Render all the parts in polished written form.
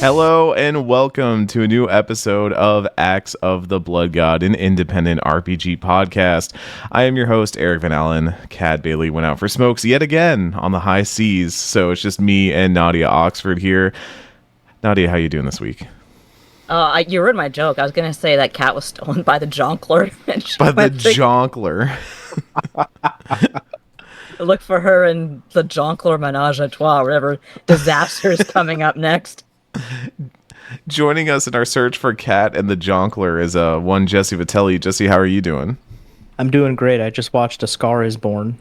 Hello and welcome to a new episode of Acts of the Blood God, an independent RPG podcast. I am your host, Eric Van Allen. Cad Bailey went out for smokes yet again on the high seas, so it's just me and Nadia Oxford here. Nadia, how you doing this week? You ruined my joke. I was going to say that cat was stolen by the Jonkler. By the Jonkler. Look for her in the Jonkler Menage a Trois, whatever disaster is coming up next. Joining us in our search for Cat and the Jonkler is one Jesse Vitelli. Jesse, how are you doing? I'm doing great. I just watched A Scar Is Born.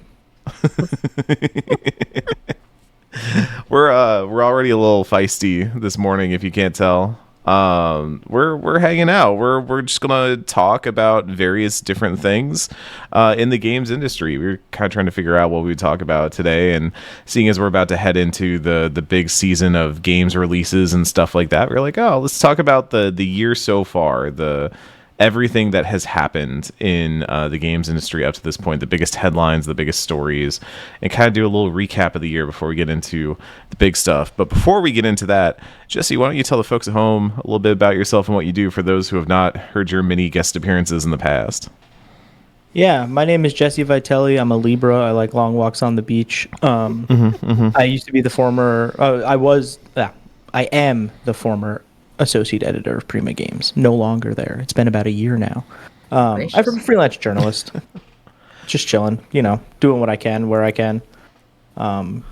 We're already a little feisty this morning, if you can't tell. We're hanging out. We're just gonna talk about various different things in the games industry. We're kind of trying to figure out what we would talk about today, and seeing as we're about to head into the big season of games releases and stuff like that, we're like, oh, let's talk about the year so far, everything that has happened in the games industry up to this point, the biggest headlines, the biggest stories, and kind of do a little recap of the year before we get into the big stuff. But before we get into that, Jesse, why don't you tell the folks at home a little bit about yourself and what you do for those who have not heard your many guest appearances in the past? Yeah, my name is Jesse Vitelli. I'm a Libra. I like long walks on the beach. I used to be the former... I am the former associate editor of Prima Games. No longer there. It's been about a year now. I'm a freelance journalist. Just chilling, doing what I can, where I can. Many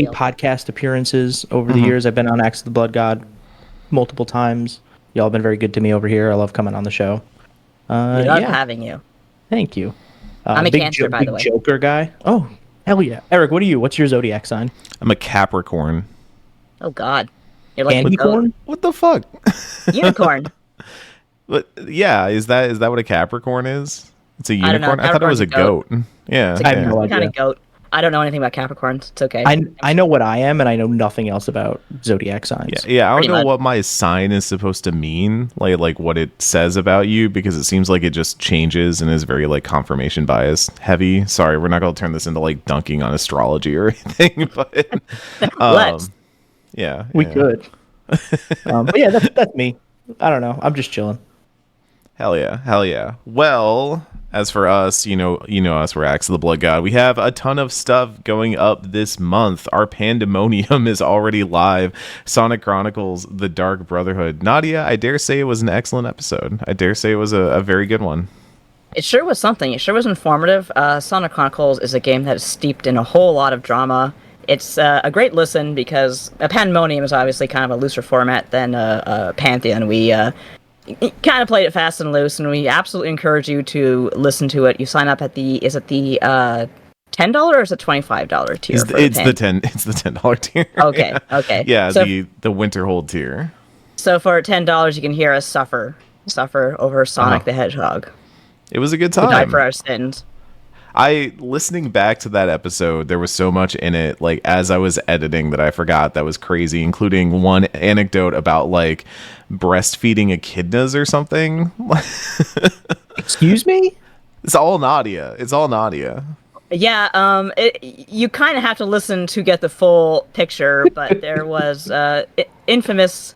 podcast appearances over the years. I've been on Acts of the Blood God multiple times. Y'all have been very good to me over here. I love coming on the show. We love having you. Thank you. I'm a Cancer, by the way. Joker guy. Oh, hell yeah. Eric, what are you? What's your zodiac sign? I'm a Capricorn. Oh, God. You're like Candy corn? What the fuck? Unicorn. But yeah, is that what a Capricorn is? It's a unicorn? I thought it was a goat. Yeah. It's I have no idea. kind of goat. I don't know anything about Capricorns. It's okay. I know what I am, and I know nothing else about zodiac signs. Yeah. I don't know what my sign is supposed to mean, like what it says about you, because it seems like it just changes and is very like confirmation bias heavy. Sorry, we're not going to turn this into like dunking on astrology or anything, but Let's. Yeah, we could. But yeah, that's me. I don't know. I'm just chilling. Hell yeah. Well, as for us, you know us, we're Acts of the Blood God. We have a ton of stuff going up this month. Our Pandemonium is already live. Sonic Chronicles: The Dark Brotherhood. Nadia, I dare say it was an excellent episode. I dare say it was a very good one. It sure was something. It sure was informative. Sonic Chronicles is a game that is steeped in a whole lot of drama. It's a great listen because a Pandemonium is obviously kind of a looser format than a Pantheon. We kind of played it fast and loose, and we absolutely encourage you to listen to it. You sign up at is it the $10 or is it $25 tier? It's the $10 tier. Okay, okay. Yeah, so, the Winterhold tier. So for $10, you can hear us suffer over Sonic the Hedgehog. It was a good time. We died for our sins. Listening back to that episode, there was so much in it, like, as I was editing that I forgot that was crazy, including one anecdote about, like, breastfeeding echidnas or something. Excuse me? It's all Nadia. Yeah, you kind of have to listen to get the full picture, but there was infamous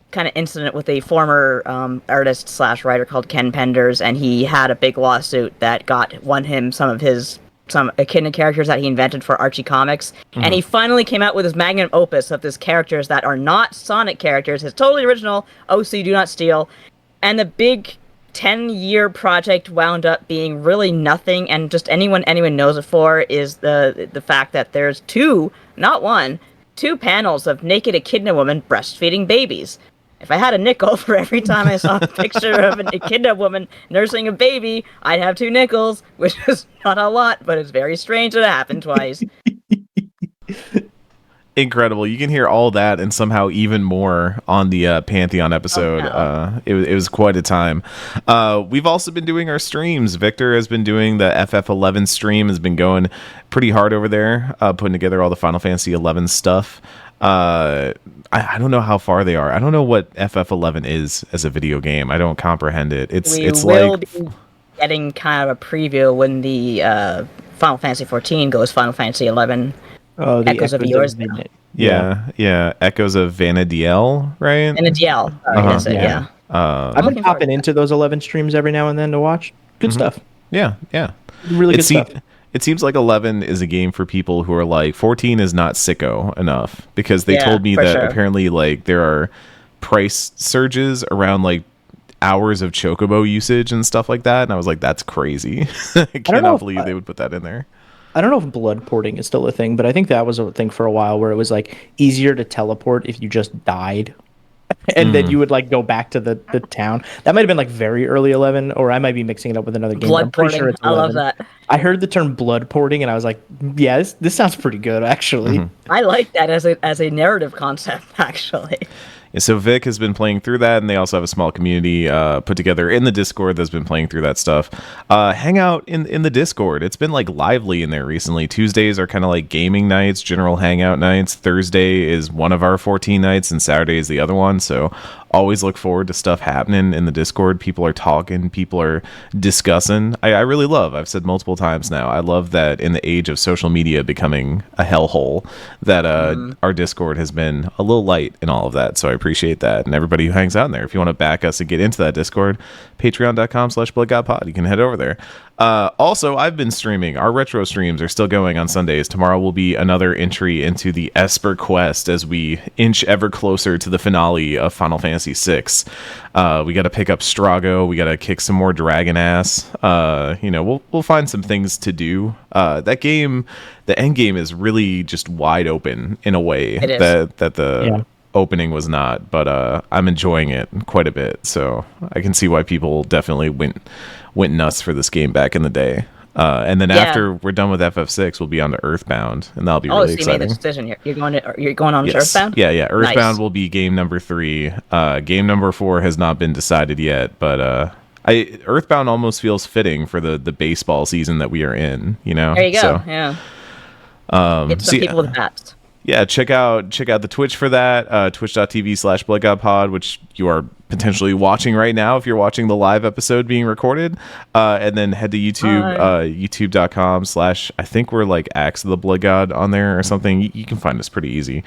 kind of incident with a former artist / writer called Ken Penders, and he had a big lawsuit that won him some echidna characters that he invented for Archie Comics, and he finally came out with his magnum opus of these characters that are not Sonic characters, his totally original OC Do Not Steal, and the big 10-year project wound up being really nothing, and just anyone knows it for is the fact that there's two panels of naked echidna women breastfeeding babies. If I had a nickel for every time I saw a picture of an echidna woman nursing a baby, I'd have 2 nickels, which is not a lot, but it's very strange that it happened twice. Incredible. You can hear all that and somehow even more on the Pantheon episode. Oh, no. It was quite a time. We've also been doing our streams. Victor has been doing the FF11 stream, has been going pretty hard over there, putting together all the Final Fantasy 11 stuff. I don't know how far they are. I don't know what FF11 is as a video game. I don't comprehend it. We will be getting kind of a preview when the Final Fantasy 14 goes Final Fantasy 11. Oh, the Echoes of Yours. Yeah. Echoes of Vanadiel, right? And a DL. That's it. Yeah. Yeah. I've been looking forward popping to into those 11 streams every now and then to watch. Good stuff. Yeah. Really good stuff. It seems like 11 is a game for people who are like 14 is not sicko enough, because they Yeah, told me for that sure. apparently like there are price surges around like hours of chocobo usage and stuff like that, and I was like, that's crazy. I know cannot if- believe they would put that in there. I don't know if blood porting is still a thing, but I think that was a thing for a while where it was like easier to teleport if you just died. And then you would like go back to the town. That might have been like very early 11, or I might be mixing it up with another game. Blood I'm pretty porting. sure it's I 11. love that. I heard the term blood porting and I was like, yeah, this sounds pretty good actually. I like that as a narrative concept, actually. Yeah, so Vic has been playing through that, and they also have a small community put together in the Discord that's been playing through that stuff. Hang out in the Discord. It's been like lively in there recently. Tuesdays are kind of like gaming nights, general hangout nights. Thursday is one of our 14 nights, and Saturday is the other one. So always look forward to stuff happening in the Discord. People are talking, people are discussing. I really love, I've said multiple times now, I love that in the age of social media becoming a hellhole, that our Discord has been a little light in all of that. So I appreciate that. And everybody who hangs out in there, if you want to back us and get into that Discord, patreon.com/bloodgodpod. You can head over there. Also, I've been streaming. Our retro streams are still going on Sundays. Tomorrow will be another entry into the Esper quest as we inch ever closer to the finale of Final Fantasy VI. We got to pick up Strago. We got to kick some more dragon ass. We'll find some things to do. That game, the end game, is really just wide open in a way It is. that the opening was not. But I'm enjoying it quite a bit, so I can see why people definitely went nuts for this game back in the day. And then after we're done with FF6, we'll be on to Earthbound, and that'll be really So you exciting. made the decision. You're going on to Earthbound? Yeah. Earthbound Nice. will be game number 3. Game number 4 has not been decided yet, but Earthbound almost feels fitting for the baseball season that we are in. There you go. So, Yeah. Get some people with bats. yeah, check out the Twitch for that, twitch.tv/bloodgodpod, which you are potentially watching right now if you're watching the live episode being recorded. And then head to YouTube, youtube.com/ I think we're like Axe of the Blood God on there or something. You can find us pretty easy.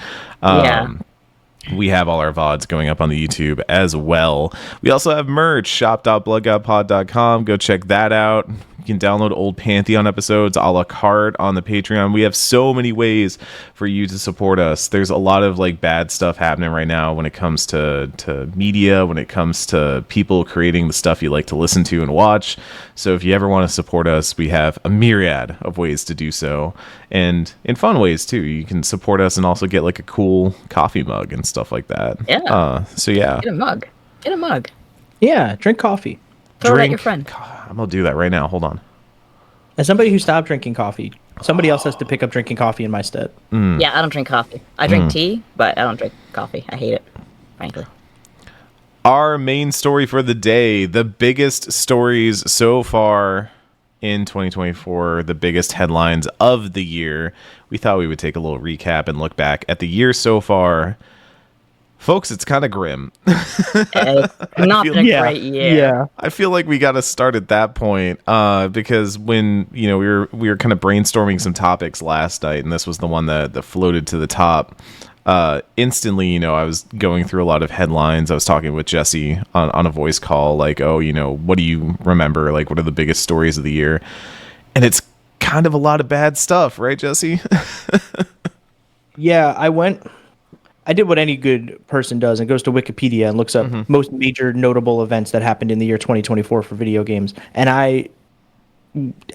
We have all our VODs going up on the YouTube as well. We also have merch, shop.bloodgodpod.com. Go check that out. You can download old Pantheon episodes a la carte on the Patreon. We have so many ways for you to support us. There's a lot of like bad stuff happening right now when it comes to media, when it comes to people creating the stuff you like to listen to and watch. So if you ever want to support us, we have a myriad of ways to do so. And in fun ways too. You can support us and also get like a cool coffee mug and stuff like that. Yeah. Yeah. Get a mug. Yeah, drink coffee. Throw it at your friend. I'm gonna do that right now. Hold on. As somebody who stopped drinking coffee, somebody else has to pick up drinking coffee in my stead. Yeah, I don't drink coffee. I drink tea, but I don't drink coffee. I hate it, frankly. Our main story for the day, the biggest stories so far in 2024, the biggest headlines of the year. We thought we would take a little recap and look back at the year so far. Folks, it's kind of grim. It's not been a great year. Yeah. I feel like we got to start at that point because when we were kind of brainstorming some topics last night, and this was the one that floated to the top. Instantly, I was going through a lot of headlines. I was talking with Jesse on a voice call, like, what do you remember? Like, what are the biggest stories of the year? And it's kind of a lot of bad stuff, right, Jesse? Yeah, I did what any good person does and goes to Wikipedia and looks up most major notable events that happened in the year 2024 for video games. And I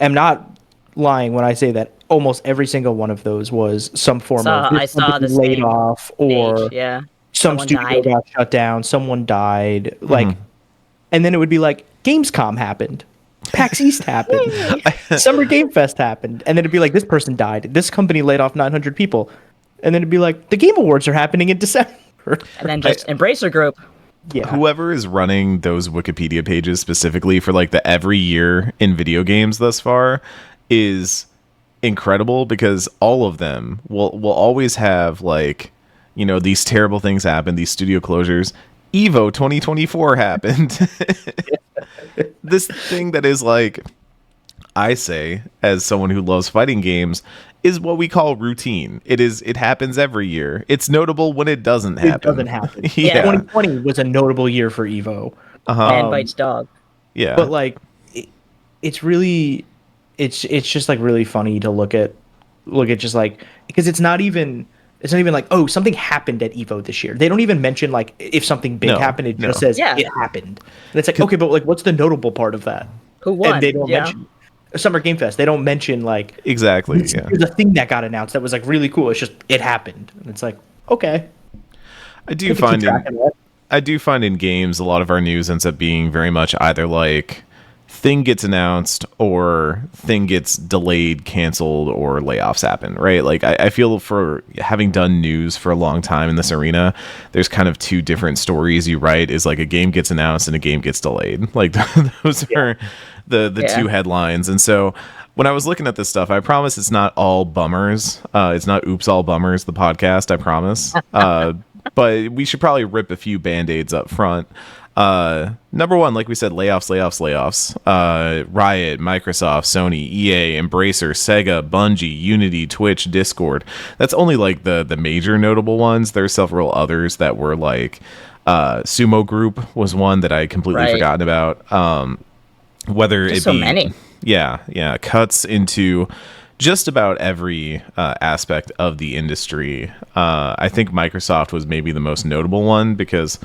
am not lying when I say that almost every single one of those was some form of I saw the laid same off or page, yeah. some Someone studio died. got shut down, someone died, like, and then it would be like Gamescom happened, PAX East happened, Summer Game Fest happened, and then it'd be like this person died, this company laid off 900 people, and then it'd be like the Game Awards are happening in December, And then just Embracer Group. yeah. Whoever is running those Wikipedia pages specifically for like the every year in video games thus far is incredible, because all of them will always have like, these terrible things happen, these studio closures. Evo 2024 happened. This thing that is like, I say, as someone who loves fighting games, is what we call routine. It happens every year. It's notable when it doesn't happen. It doesn't happen. Yeah. 2020 was a notable year for Evo. Man bites dog. Yeah. But like, it's really, it's just like really funny to look at just like, because it's not even like, oh, something happened at Evo this year. They don't even mention like if something big happened. It just says it happened. And it's like, okay, but like, what's the notable part of that? Who won? And they don't mention Summer Game Fest. They don't mention like exactly. There's a thing that got announced that was like really cool. It's just it happened. And it's like, okay. I do find in games a lot of our news ends up being very much either like thing gets announced or thing gets delayed, canceled, or layoffs happen, right? Like I feel for having done news for a long time in this arena, there's kind of two different stories you write is like a game gets announced and a game gets delayed. Like those are the two headlines. And so when I was looking at this stuff, I promise it's not all bummers. It's not Oops All Bummers, the podcast, I promise. But we should probably rip a few band-aids up front. Number one, like we said, layoffs. Riot, Microsoft, Sony, EA, Embracer, Sega, Bungie, Unity, Twitch, Discord. That's only like the major notable ones. There's several others that were like Sumo Group was one that I completely forgotten about. Whether Just it so be many. Yeah, cuts into just about every aspect of the industry. I think Microsoft was maybe the most notable one because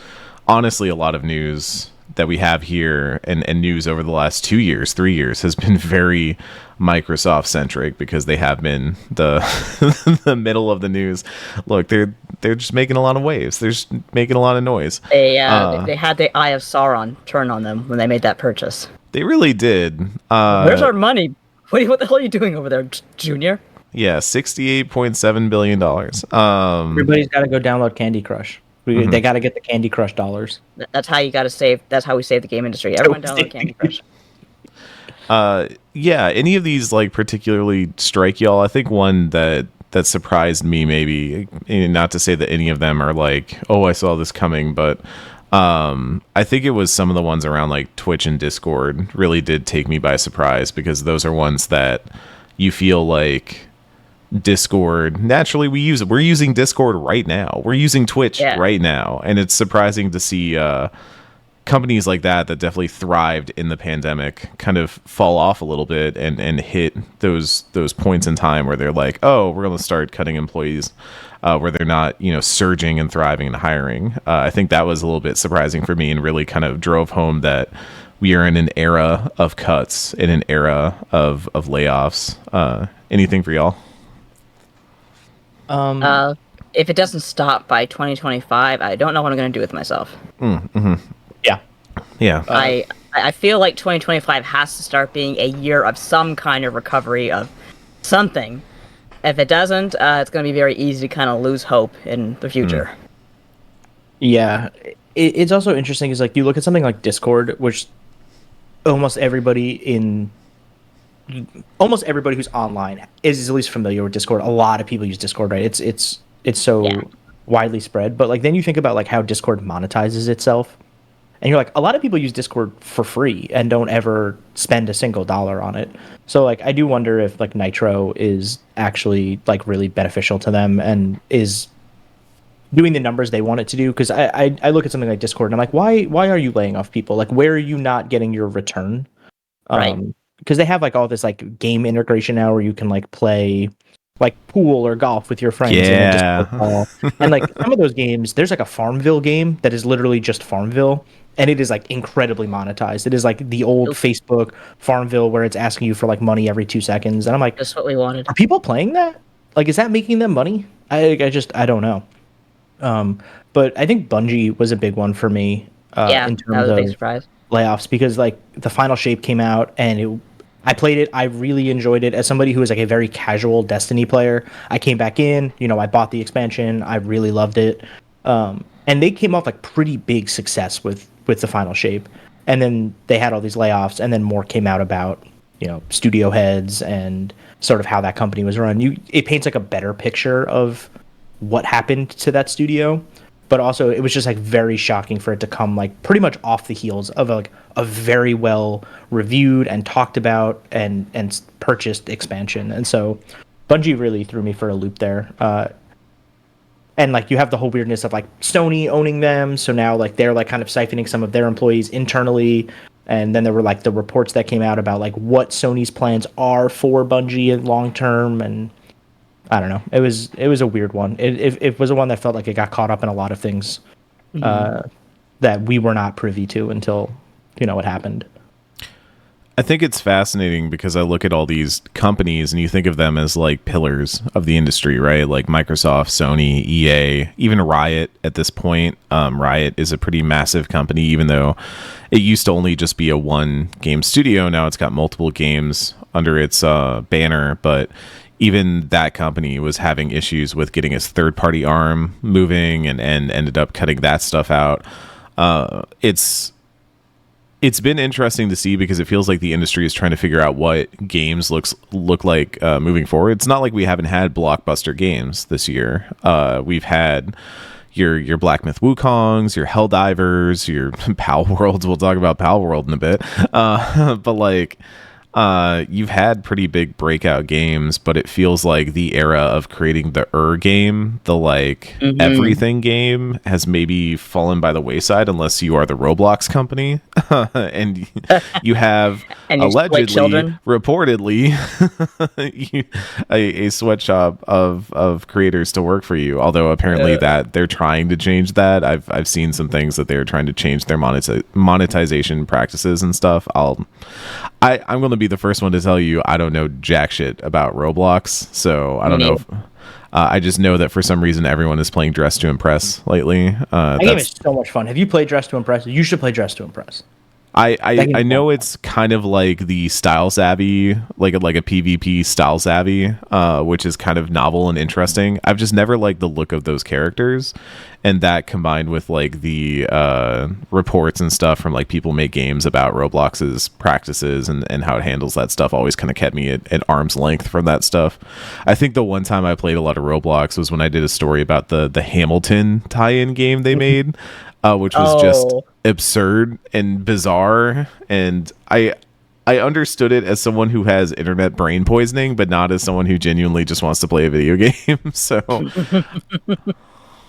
honestly, a lot of news that we have here and news over the last 2 years, 3 years has been very Microsoft centric because they have been the middle of the news. Look, they're just making a lot of waves. They're just making a lot of noise. They had the Eye of Sauron turn on them when they made that purchase. They really did. Where's our money? What the hell are you doing over there, Junior? Yeah, $68.7 billion. Everybody's got to go download Candy Crush. They got to get the Candy Crush dollars. That's how you got to save. That's how we save the game industry. Everyone download Candy Crush. Yeah, any of these like particularly strike y'all? I think one that surprised me, maybe, not to say that any of them are like, oh, I saw this coming, but I think it was some of the ones around like Twitch and Discord really did take me by surprise because those are ones that you feel like Discord, naturally we're using Discord right now. We're using Twitch right now. And it's surprising to see companies like that definitely thrived in the pandemic kind of fall off a little bit and hit those points in time where they're like, oh, we're going to start cutting employees, where they're not, surging and thriving and hiring. I think that was a little bit surprising for me and really kind of drove home that we are in an era of cuts, in an era of layoffs. Anything for y'all? If it doesn't stop by 2025, I don't know what I'm going to do with myself. Yeah. I feel like 2025 has to start being a year of some kind of recovery of something. If it doesn't, it's going to be very easy to kind of lose hope in the future. Yeah. It's also interesting is like you look at something like Discord, which almost everybody who's online is at least familiar with Discord. A lot of people use Discord, right? It's so widely spread. But like then you think about like how Discord monetizes itself. And you're like, a lot of people use Discord for free and don't ever spend a single dollar on it. So like I do wonder if like Nitro is actually like really beneficial to them and is doing the numbers they want it to do. Because I look at something like Discord and I'm like, why are you laying off people? Like where are you not getting your return? Right. Because they have like all this like game integration now where you can like play like pool or golf with your friends in a Discord call. And like some of those games, there's like a Farmville game that is literally just Farmville. And it is like incredibly monetized. It is like the old Facebook Farmville where it's asking you for like money every 2 seconds. And I'm like, that's what we wanted. Are people playing that? Like, is that making them money? I don't know. But I think Bungie was a big one for me. In terms that was a big surprise. Layoffs because like the Final Shape came out and I played it. I really enjoyed it. As somebody who is like a very casual Destiny player, I came back in. I bought the expansion. I really loved it. And they came off like pretty big success with the Final Shape. And then they had all these layoffs, and then more came out about studio heads and sort of how that company was run. It paints like a better picture of what happened to that studio. But also, it was just like very shocking for it to come like pretty much off the heels of like a very well reviewed and talked about and purchased expansion. And so Bungie really threw me for a loop there. And like you have the whole weirdness of like Sony owning them, so now like they're like kind of siphoning some of their employees internally, and then there were like the reports that came out about like what Sony's plans are for Bungie long term, and I don't know. It was a weird one. It was a one that felt like it got caught up in a lot of things that we were not privy to until it happened. I think it's fascinating because I look at all these companies and you think of them as like pillars of the industry, right? Like Microsoft, Sony, EA, even Riot at this point. Riot is a pretty massive company, even though it used to only just be a one game studio. Now it's got multiple games under its banner, but even that company was having issues with getting its third party arm moving and ended up cutting that stuff out. It's been interesting to see because it feels like the industry is trying to figure out what games look like moving forward. It's not like we haven't had blockbuster games this year. We've had your Black Myth Wukongs, your Helldivers, your Pal Worlds. We'll talk about Pal World in a bit. But like you've had pretty big breakout games, but it feels like the era of creating the game, the like everything game, has maybe fallen by the wayside unless you are the Roblox company and you have and allegedly, reportedly, a sweatshop of creators to work for you. Although apparently that they're trying to change that. I've seen some things that they're trying to change their monetization practices and stuff. I'm going to be the first one to tell you I don't know jack shit about Roblox, so I don't know if I just know that for some reason everyone is playing Dress to Impress lately. That game is so much fun. Have you played Dress to Impress? You should play Dress to Impress. I know it's kind of like the style savvy, like a PvP style savvy, which is kind of novel and interesting. I've just never liked the look of those characters, and that combined with like the reports and stuff from like people make games about Roblox's practices and how it handles that stuff always kind of kept me at arm's length from that stuff. I think the one time I played a lot of Roblox was when I did a story about the Hamilton tie-in game they made. Which was just absurd and bizarre, and I understood it as someone who has internet brain poisoning, but not as someone who genuinely just wants to play a video game. So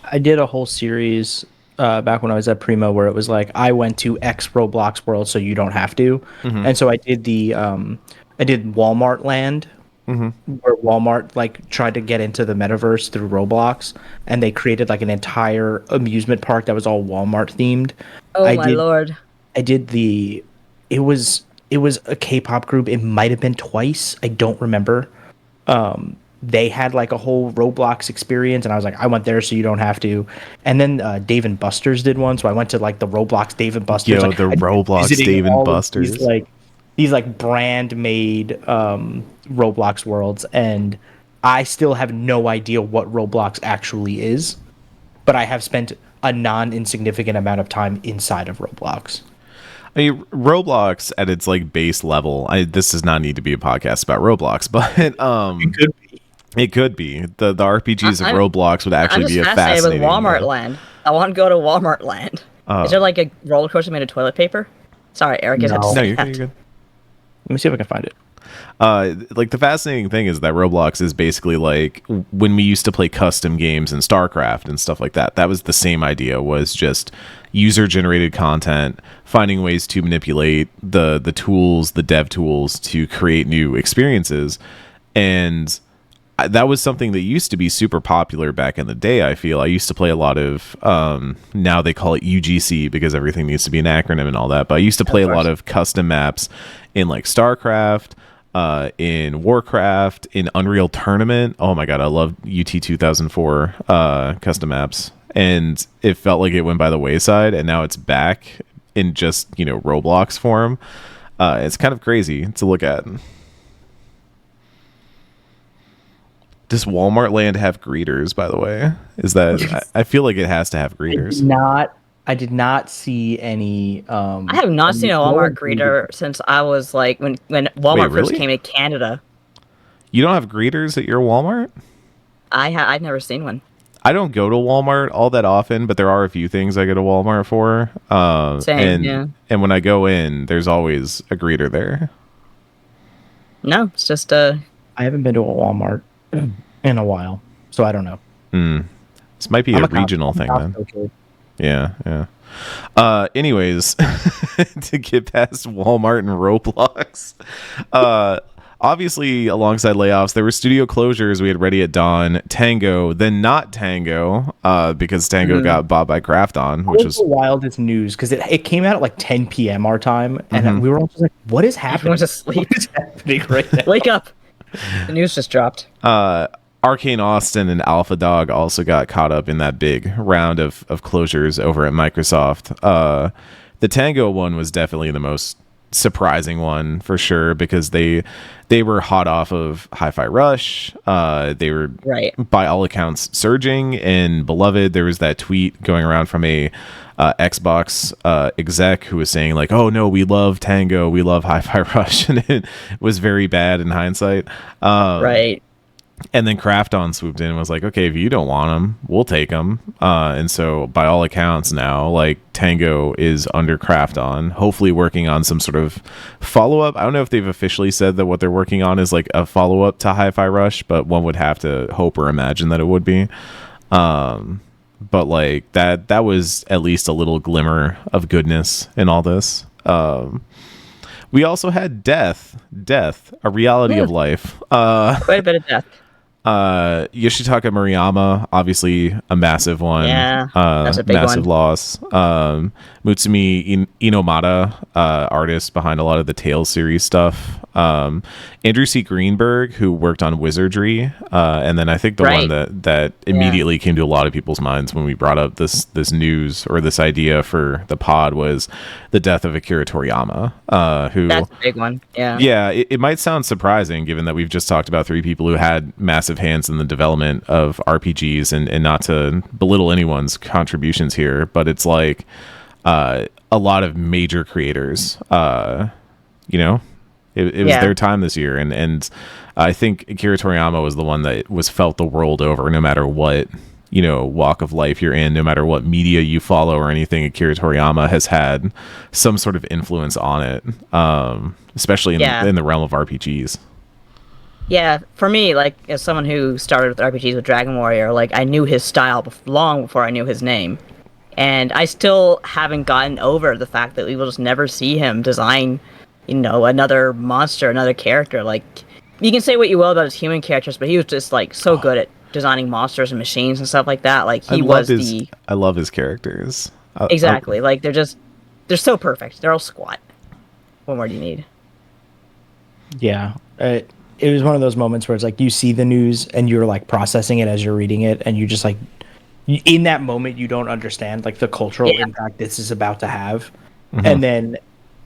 I did a whole series back when I was at Primo where it was like I went to X Roblox world so you don't have to, and so I did I did Walmart Land. Where Walmart like tried to get into the metaverse through Roblox, and they created like an entire amusement park that was all Walmart themed. Oh my lord! I did it was a K-pop group. It might have been Twice. I don't remember. They had like a whole Roblox experience, and I was like, I went there so you don't have to. And then Dave and Buster's did one, so I went to like the Roblox Dave and Buster's. Yo, the Roblox Dave and Buster's. These like brand made Roblox worlds, and I still have no idea what Roblox actually is, but I have spent a non-insignificant amount of time inside of Roblox. I mean, Roblox at its like base level, this does not need to be a podcast about Roblox, but it could be. The RPGs of Roblox would actually be a fascinating. With Walmart Land. I want to go to Walmart Land. Is there like a roller coaster made of toilet paper? Sorry, Eric. No, you're good. Let me see if I can find it. Like the fascinating thing is that Roblox is basically like when we used to play custom games in StarCraft and stuff like that. That was the same idea, was just user generated content, finding ways to manipulate the tools, the dev tools to create new experiences. And that was something that used to be super popular back in the day. I feel I used to play a lot of now they call it UGC because everything needs to be an acronym and all that, but I used to play a lot of custom maps in like StarCraft, in Warcraft, in Unreal Tournament. Oh my god, I love UT 2004 custom maps, and it felt like it went by the wayside, and now it's back in just Roblox form. It's kind of crazy to look at. Does Walmart Land have greeters, by the way? Is that I feel like it has to have greeters. I did not see any. I have not seen a Walmart greeter since I was like when Walmart first came to Canada. You don't have greeters at your Walmart? I've never seen one. I don't go to Walmart all that often, but there are a few things I go to Walmart for. Same, and when I go in, there's always a greeter there. No, it's just I haven't been to a Walmart. in a while. So I don't know. This might be a regional thing then. Kid. Yeah. Anyways, to get past Walmart and Roblox, obviously alongside layoffs, there were studio closures. We had Ready at Dawn, Tango, then not Tango, because Tango got bought by Krafton, which was the wildest news because it came out at like 10 p.m. our time, and we were all just like, "What is happening? Everyone's asleep. What is happening right now? Wake up! The news just dropped. Arcane Austin and Alpha Dog also got caught up in that big round of closures over at Microsoft. The Tango one was definitely the most surprising one for sure, because they were hot off of Hi-Fi Rush. They were by all accounts surging and beloved. There was that tweet going around from a Xbox exec who was saying like, "Oh no, we love Tango, we love Hi-Fi Rush," and it was very bad in hindsight. And then Krafton swooped in and was like, "Okay, if you don't want them, we'll take them." And so, by all accounts now, like, Tango is under Krafton, hopefully working on some sort of follow-up. I don't know if they've officially said that what they're working on is like a follow-up to Hi-Fi Rush, but one would have to hope or imagine that it would be. But like that was at least a little glimmer of goodness in all this. We also had death, a reality of life. Quite a bit of death. Yoshitaka Murayama, obviously a massive one. Yeah, that's a big massive one. loss. Mutsumi Inomata, artist behind a lot of the Tales series stuff. Andrew C. Greenberg, who worked on Wizardry, and then I think the one that immediately came to a lot of people's minds when we brought up this news or this idea for the pod was the death of Akira Toriyama. Who that's a big one. Yeah, it might sound surprising given that we've just talked about three people who had massive hands in the development of RPGs, and not to belittle anyone's contributions here, but it's like a lot of major creators, it was their time this year, and I think Akira Toriyama was the one that was felt the world over, no matter what walk of life you're in, no matter what media you follow or anything. Akira Toriyama has had some sort of influence on it, especially in the realm of RPGs. Yeah, for me, like, as someone who started with RPGs with Dragon Warrior, like, I knew his style long before I knew his name. And I still haven't gotten over the fact that we will just never see him design, another monster, another character. Like, you can say what you will about his human characters, but he was just, like, so good at designing monsters and machines and stuff like that. Like, I love his characters. Exactly. Like, they're so perfect. They're all squat. What more do you need? Yeah. It was one of those moments where it's like you see the news and you're like processing it as you're reading it, and you just like in that moment you don't understand like the cultural impact this is about to have. And then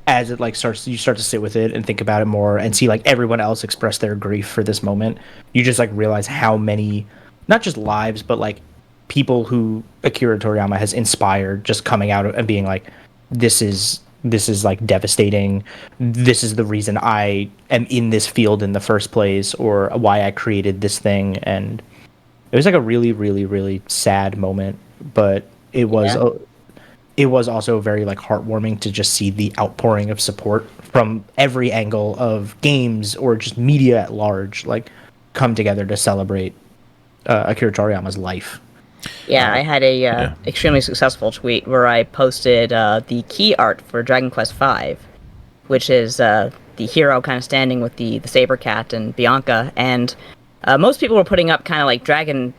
as it like you start to sit with it and think about it more and see like everyone else express their grief for this moment, you just like realize how many, not just lives, but like people who Akira Toriyama has inspired just coming out and being like, this is like devastating. This is the reason I am in this field in the first place, or why I created this thing. And it was like a really, really, really sad moment, but it was also very like heartwarming to just see the outpouring of support from every angle of games or just media at large, like come together to celebrate Akira Toriyama's life. Yeah, I had a extremely successful tweet where I posted the key art for Dragon Quest V, which is the hero kind of standing with the saber cat and Bianca, and most people were putting up kind of like Dragon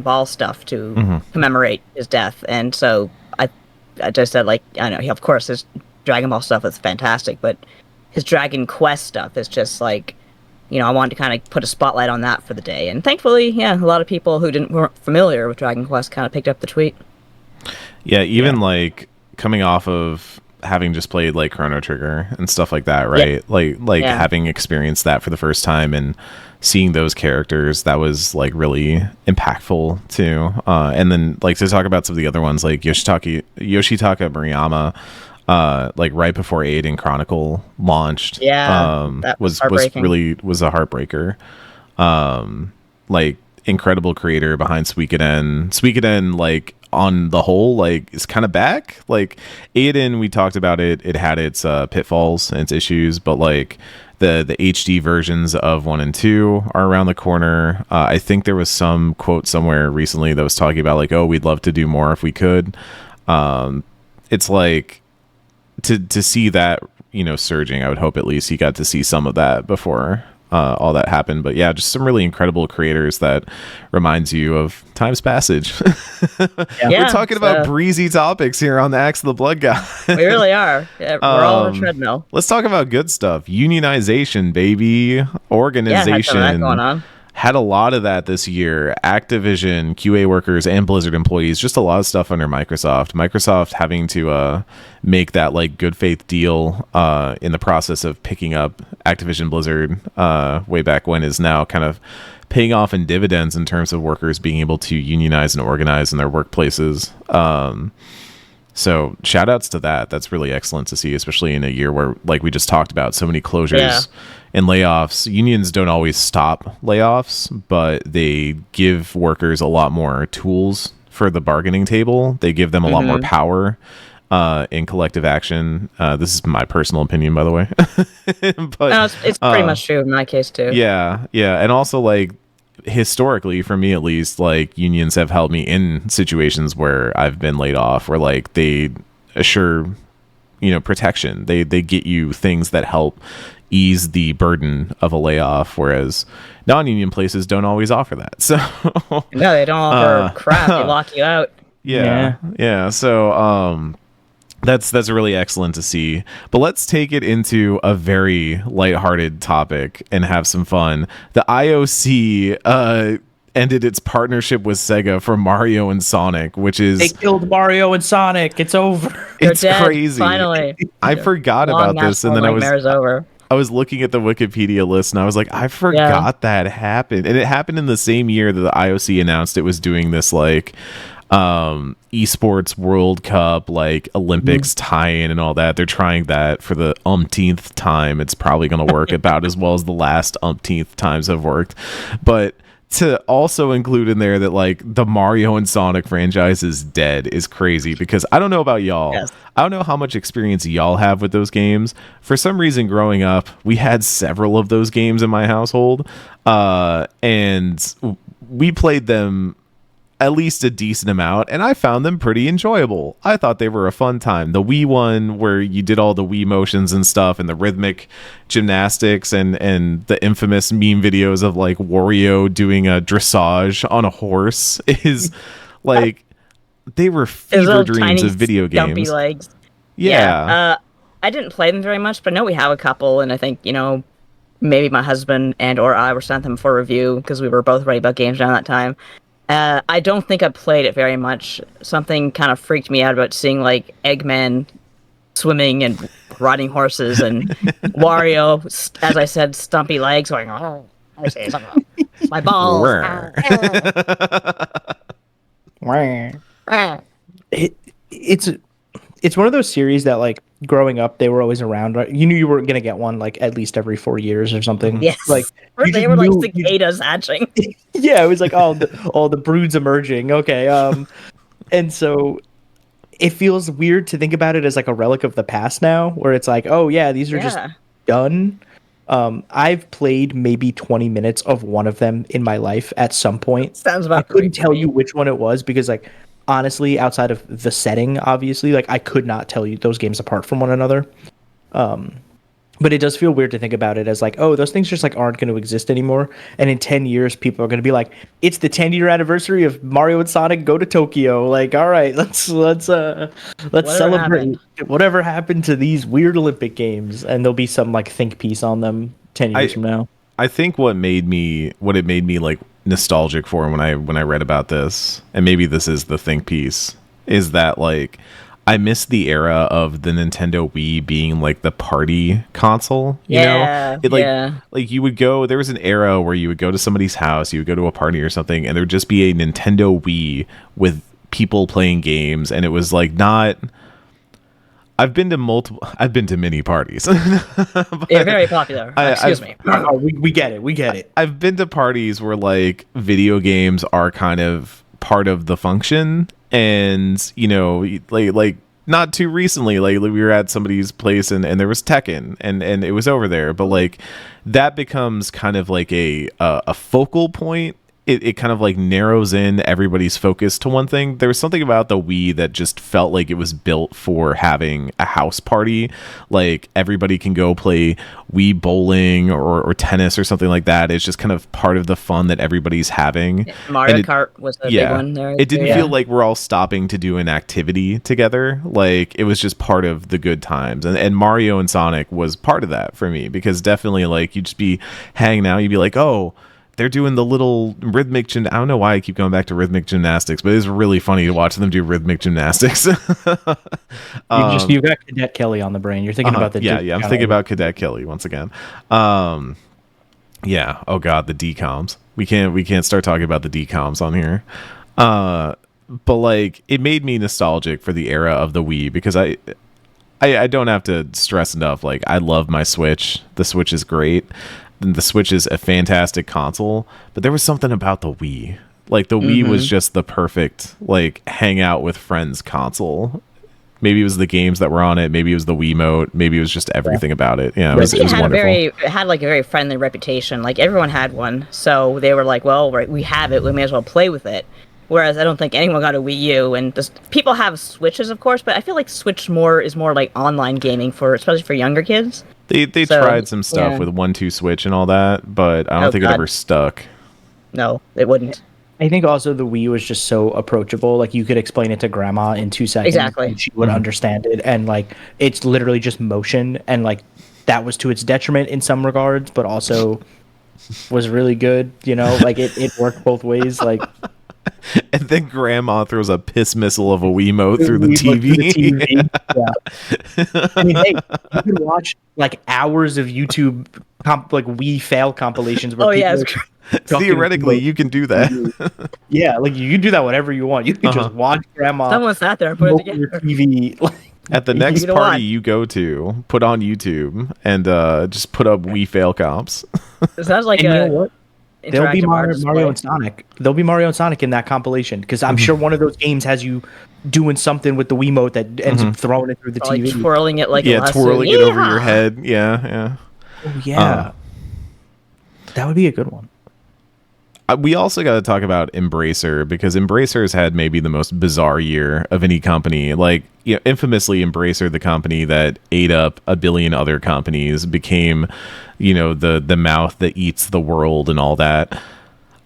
Ball stuff to commemorate his death, and so I just said, like, I know, of course his Dragon Ball stuff is fantastic, but his Dragon Quest stuff is just like, I wanted to kind of put a spotlight on that for the day. And thankfully, a lot of people who weren't familiar with Dragon Quest kind of picked up the tweet. Yeah, even like coming off of having just played like Chrono Trigger and stuff like that, right? Yeah. Having experienced that for the first time and seeing those characters, that was like really impactful too. And then like to talk about some of the other ones, like Yoshitaka Murayama, like right before Aiden Chronicle launched, that was a heartbreaker. Like incredible creator behind Suikoden. Suikoden, like on the whole, like is kind of back. Like Aiden, we talked about it. It had its pitfalls and its issues, but like the HD versions of 1 and 2 are around the corner. I think there was some quote somewhere recently that was talking about like, oh, we'd love to do more if we could. It's like to see that, surging. I would hope at least you got to see some of that before all that happened. But yeah, just some really incredible creators that reminds you of time's passage. We're talking about breezy topics here on the Axe of the Blood Guy. We really are. Yeah, we're all on a treadmill. Let's talk about good stuff. Unionization, baby. Organization. Had going on. Had a lot of that this year. Activision, QA workers, and Blizzard employees. Just a lot of stuff under Microsoft. Microsoft having to make that like good faith deal in the process of picking up Activision Blizzard way back when is now kind of paying off in dividends in terms of workers being able to unionize and organize in their workplaces. So shout outs to that. That's really excellent to see, especially in a year where, like we just talked about, so many closures and layoffs. Unions don't always stop layoffs, but they give workers a lot more tools for the bargaining table. They give them a lot more power in collective action. This is my personal opinion, by the way. But no, it's pretty much true in my case too. Yeah. And also, like, historically, for me at least, like, unions have helped me in situations where I've been laid off, where like they assure protection. They get you things that help ease the burden of a layoff, whereas non-union places don't always offer that. So no, they don't offer crap. They lock you out. Yeah. So that's really excellent to see. But let's take it into a very lighthearted topic and have some fun. The IOC ended its partnership with Sega for Mario and Sonic, which is... They killed Mario and Sonic. It's over. It's dead, crazy. Finally. I forgot about this, and then I was looking at the Wikipedia list, and I was like, I forgot that happened. And it happened in the same year that the IOC announced it was doing this, like, esports World Cup, like Olympics tie-in and all that. They're trying that for the umpteenth time. It's probably going to work about as well as the last umpteenth times have worked. But to also include in there that like the Mario and Sonic franchise is dead is crazy, because I don't know about y'all. Yes. I don't know how much experience y'all have with those games. For some reason, growing up, we had several of those games in my household, and we played them at least a decent amount, and I found them pretty enjoyable. I thought they were a fun time. The Wii one, where you did all the Wii motions and stuff, and the rhythmic gymnastics, and the infamous meme videos of like Wario doing a dressage on a horse, is like, they were fever dreams of video games. Dumpy legs. Yeah. I didn't play them very much, but I know we have a couple, and I think, maybe my husband and or I were sent them for review because we were both writing about games around that time. I don't think I played it very much. Something kind of freaked me out about seeing like Eggman swimming and riding horses, and Wario, as I said, stumpy legs going, oh, I say something. My balls. It's one of those series that, like, growing up, they were always around. Right? You knew you were going to get one, like, at least every 4 years or something. Yes. Like, or they were like cicadas hatching. Yeah, it was like, all the broods emerging. Okay. And so it feels weird to think about it as like a relic of the past now, where it's like, oh yeah, these are just done. I've played maybe 20 minutes of one of them in my life at some point. Sounds about I couldn't tell you which one it was, because, like, honestly, outside of the setting, obviously, like, I could not tell you those games apart from one another. But it does feel weird to think about it as like, oh, those things just like aren't going to exist anymore. And in 10 years, people are going to be like, it's the 10-year anniversary of Mario and Sonic Go to Tokyo. Like, all right, let's celebrate whatever happened to these weird Olympic games. And there'll be some like think piece on them 10 years from now. I think what it made me like nostalgic for when I read about this, and maybe this is the think piece, is that like I miss the era of the Nintendo Wii being like the party console. You know? Like you would go, there was an era where you would go to somebody's house, you would go to a party or something, and there'd just be a Nintendo Wii with people playing games, and it was like not. I've been to many parties. You're very popular. Excuse me. We get it. I've been to parties where like video games are kind of part of the function, and like not too recently, like we were at somebody's place and there was Tekken and it was over there, but like that becomes kind of like a focal point. It kind of like narrows in everybody's focus to one thing. There was something about the Wii that just felt like it was built for having a house party. Like everybody can go play Wii bowling or tennis or something like that. It's just kind of part of the fun that everybody's having. Mario Kart was a big one there. It didn't feel like we're all stopping to do an activity together. Like it was just part of the good times. And Mario and Sonic was part of that for me, because definitely like you'd just be hanging out. You'd be like, oh, they're doing the little rhythmic I don't know why I keep going back to rhythmic gymnastics, but it's really funny to watch them do rhythmic gymnastics. You've got Cadet Kelly on the brain. You're thinking about the I'm thinking about Cadet Kelly once again. Yeah. Oh God, the DComs. We can't start talking about the DComs on here. But like it made me nostalgic for the era of the Wii, because I don't have to stress enough. Like I love my Switch. The Switch is great. The Switch is a fantastic console, but there was something about the Wii. Like the Wii was just the perfect like hang out with friends console. Maybe it was the games that were on it. Maybe it was the Wiimote. Maybe it was just everything about it. Yeah, it was wonderful. It had like a very friendly reputation. Like everyone had one, so they were like, "Well, right, we have it. We may as well play with it." Whereas I don't think anyone got a Wii U, and people have Switches, of course, but I feel like Switch is more like online gaming especially for younger kids. They tried some stuff with 1-2 Switch and all that, but I don't think it ever stuck. No, it wouldn't. I think also the Wii was just so approachable. Like you could explain it to grandma in 2 seconds. Exactly. And she would understand it. And like it's literally just motion, and like that was to its detriment in some regards, but also was really good, you know? Like it worked both ways. Like and then grandma throws a piss missile of a Wiimote through the TV. Yeah. I mean, hey, you can watch like hours of YouTube like Wii fail compilations. Where theoretically, you can do that. Yeah, like you can do that whenever you want. You can just watch grandma. Someone sat there and put it together. Your TV. At the next party you go to, put on YouTube and just put up Wii fail comps. It sounds like you know what? There'll be Mario and Sonic. There'll be Mario and Sonic in that compilation, because I'm sure one of those games has you doing something with the Wiimote that ends up throwing it through the TV. Like twirling it like twirling it over your head. Yeah. Oh yeah, that would be a good one. We also got to talk about Embracer, because Embracer's had maybe the most bizarre year of any company. Like, infamously, Embracer, the company that ate up a billion other companies, became, the mouth that eats the world and all that.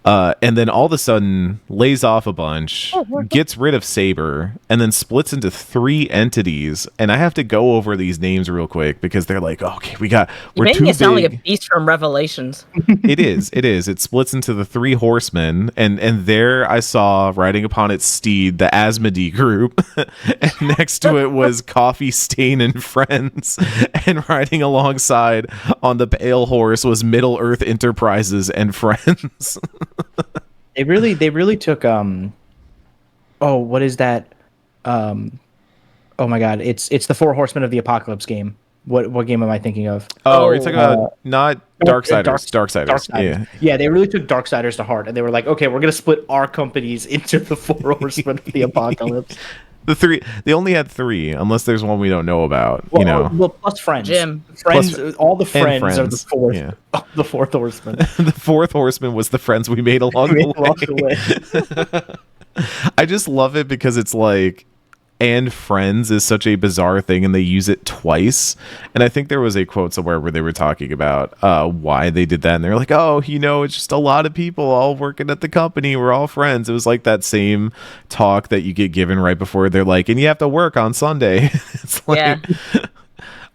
And then all of a sudden lays off a bunch, gets rid of Saber, and then splits into 3 entities. And I have to go over these names real quick, because they're like, okay, we're too big. Making it sound like a beast from Revelations. It is. It splits into the 3 horsemen, and there I saw riding upon its steed the Asmodee group, and next to it was Coffee Stain and Friends, and riding alongside on the pale horse was Middle Earth Enterprises and Friends. They really took what is that? Oh my God, it's the 4 Horsemen of the Apocalypse game. What game am I thinking of? Oh, are you talking about not Darksiders? Darksiders. Yeah, they really took Darksiders to heart, and they were like, okay, we're gonna split our companies into the 4 Horsemen of the Apocalypse. They only had 3, unless there's one we don't know about. Well, plus friends. Jim. Friends. All the friends are the 4th. Yeah. The 4th Horseman. The 4th Horseman was the friends we made along the way. I just love it because it's like, and friends is such a bizarre thing, and they use it twice. And I think there was a quote somewhere where they were talking about why they did that, and they're like, oh, it's just a lot of people all working at the company, we're all friends. It was like that same talk that you get given right before they're like, and you have to work on Sunday. It's like,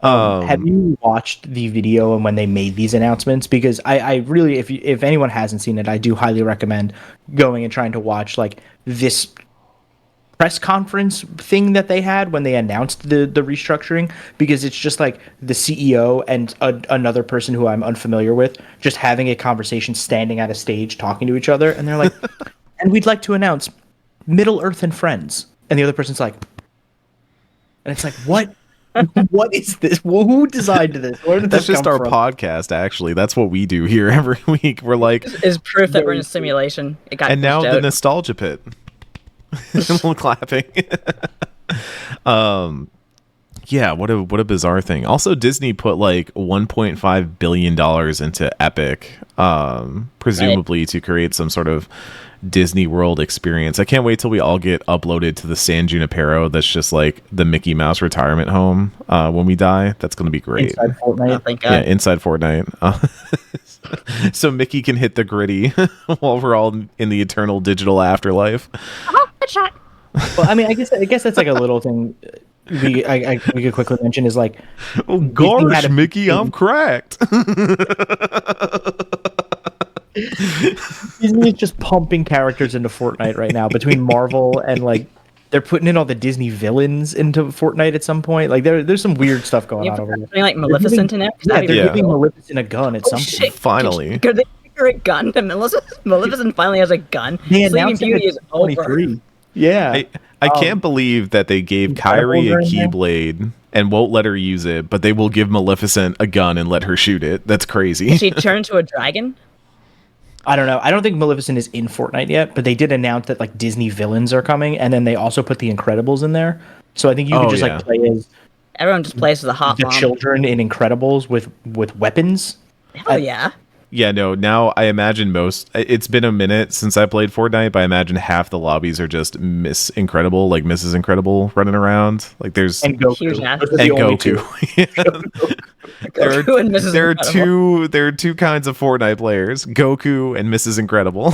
have you watched the video and when they made these announcements? Because I really, if anyone hasn't seen it, I do highly recommend going and trying to watch like this press conference thing that they had when they announced the restructuring, because it's just like the CEO and another person who I'm unfamiliar with just having a conversation, standing at a stage talking to each other, and they're like, and we'd like to announce Middle Earth and Friends, and the other person's like, and it's like, what is this? Who designed this? Where did That's this just come our from? podcast, actually. That's what we do here every week. We're like, is proof that we're in a simulation. It got and now pushed the out. nostalgia pit. A little clapping. Yeah, what a bizarre thing. Also, Disney put like $1.5 billion into Epic, presumably to create some sort of Disney World experience. I can't wait till we all get uploaded to the San Junipero. That's just like the Mickey Mouse retirement home when we die. That's going to be great. Inside Fortnite. Oh, thank God. Yeah, inside Fortnite. So Mickey can hit the gritty while we're all in the eternal digital afterlife. Oh, good shot. Well, I mean, I guess that's like a little thing. We could quickly mention is like, Oh Disney gosh, had a- Mickey, I'm cracked. Disney is just pumping characters into Fortnite right now between Marvel and like they're putting in all the Disney villains into Fortnite at some point. Like there's some weird stuff going on over there. Putting like Maleficent in it. Yeah, they're Yeah. giving Maleficent a gun at some point. Shit. Finally. Could they figure a gun to Maleficent? Maleficent finally has a gun. They Sleeping announced it Beauty at is over. 23. Yeah. I can't believe that they gave Kyrie a Incredibles are in there? Keyblade and won't let her use it, but they will give Maleficent a gun and let her shoot it. That's crazy. She turned into a dragon. I don't know. I don't think Maleficent is in Fortnite yet, but they did announce that like Disney villains are coming, and then they also put the Incredibles in there. So I think you Oh, could just yeah. like play as Everyone just plays as a hot the mom. children in Incredibles with weapons. Hell yeah. Yeah, no, now I imagine it's been a minute since I played Fortnite, but I imagine half the lobbies are just Miss Incredible, like Mrs. Incredible running around. Like there's And Goku. Huge ass. Those are the and only Goku. two. Goku and Mrs. Incredible. There are two kinds of Fortnite players, Goku and Mrs. Incredible.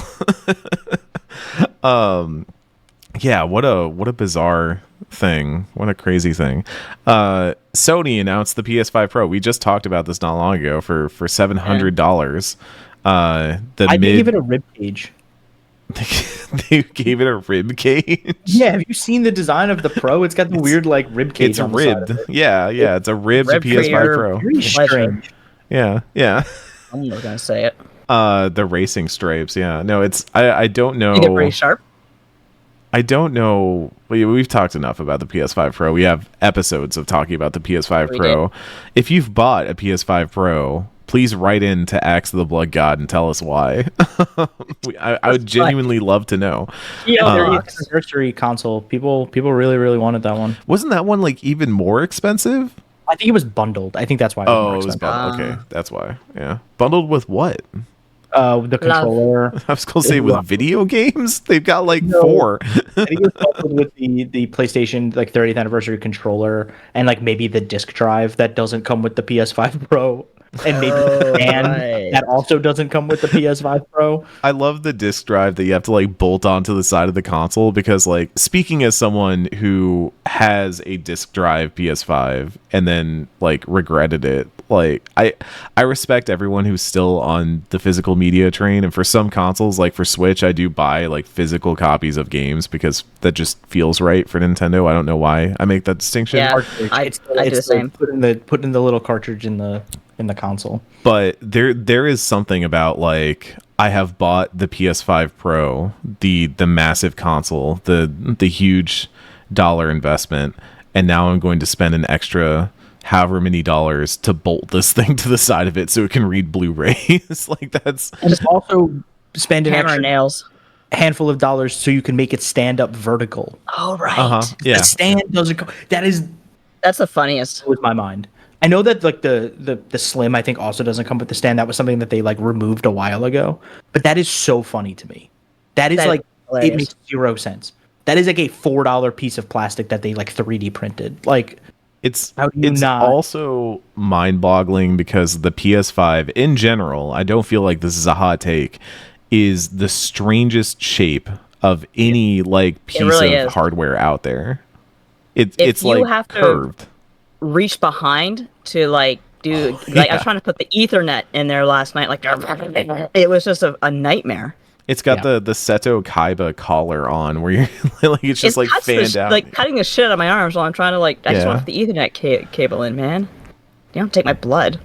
Yeah, what a bizarre thing. What a crazy thing. Sony announced the PS5 Pro. We just talked about this not long ago for $700. I did give it a rib cage. They gave it a rib cage. Yeah, have you seen the design of the Pro? It's got the weird like rib cage. It's on the side ribbed. of it. Yeah, it's a ribbed Ribbed for PS5 your- Pro. Very Pleasure. strange. Yeah. I'm not gonna say it. The racing stripes. Yeah, no, it's I don't know. You get pretty sharp. I don't know. We've talked enough about the PS5 Pro. We have episodes of talking about the PS5 We Pro. If you've bought a PS5 Pro, please write in to Axe the Blood God and tell us why. I would genuinely love to know. Yeah, 30th anniversary console. People really really wanted that one. Wasn't that one like even more expensive? I think it was bundled. I think that's why. Oh, more it was expensive. bundled. Okay, that's why. Yeah, bundled with what? The controller. I was gonna say with video games. They've got like No. 4. I think it was bundled with the PlayStation like 30th anniversary controller and like maybe the disc drive that doesn't come with the PS5 Pro. And maybe the stand right. that also doesn't come with the PS5 Pro. I love the disc drive that you have to like bolt onto the side of the console because like speaking as someone who has a disc drive PS5 and then like regretted it, like I respect everyone who's still on the physical media train, and for some consoles like for Switch I do buy like physical copies of games because that just feels right for Nintendo. I don't know why I make that distinction. Yeah. Cartridge. I It's do the same. Put in the little cartridge in the console. But there is something about like I have bought the PS5 Pro, the massive console, the huge dollar investment, and now I'm going to spend an extra however many dollars to bolt this thing to the side of it so it can read Blu-rays. Like that's And just also spend an Hammer extra and nails. handful of dollars so you can make it stand up vertical. Oh right. yeah. The stand doesn't go. That That's the funniest. was my mind. I know that like the Slim I think also doesn't come with the stand. That was something that they like removed a while ago. But that is so funny to me. That is That is like hilarious. it makes 0 sense. That is like a $4 piece of plastic that they like 3D printed. Like It's How do you it's not? also mind-boggling because the PS5 in general, I don't feel like this is a hot take, is the strangest shape of any like piece really of is. hardware out there. It's If you like have to- curved. Reach behind to like do like I was trying to put the Ethernet in there last night. Like it was just a nightmare. It's got the Seto Kaiba collar on where you're like it's just like cuts the fanned sh- out. like cutting the shit out of my arms while I'm trying to like. I just Yeah. want to put the Ethernet cable in, man. You don't take my blood.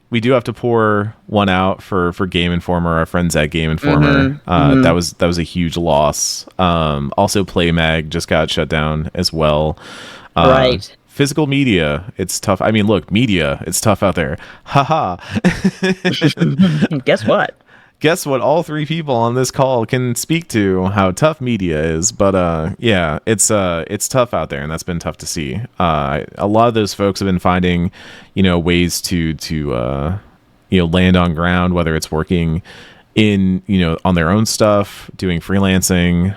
We do have to pour one out for Game Informer, our friends at Game Informer. That was a huge loss. Also, PlayMag just got shut down as well. Right. Physical media, it's tough. I mean, look, media, it's tough out there. Haha. And guess what? guess what? All three people on this call can speak to how tough media is, but yeah, it's tough out there, and that's been tough to see. A lot of those folks have been finding, ways to land on ground, whether it's working in on their own stuff, doing freelancing.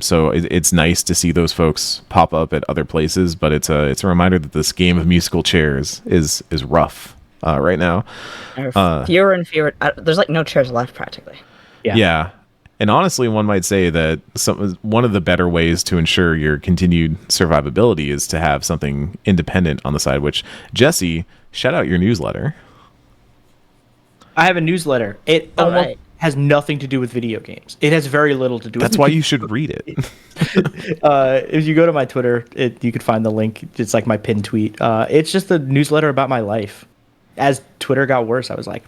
So it's nice to see those folks pop up at other places, but it's a reminder that this game of musical chairs is rough right now. Fewer and fewer. There's like no chairs left practically. Yeah. And honestly, one might say that one of the better ways to ensure your continued survivability is to have something independent on the side, which, Jesse, shout out your newsletter. I have a newsletter. It almost has nothing to do with video games. It has very little to do with That's why you should read it. If you go to my Twitter, you could find the link. It's like my pinned tweet. It's just a newsletter about my life. As Twitter got worse, I was like,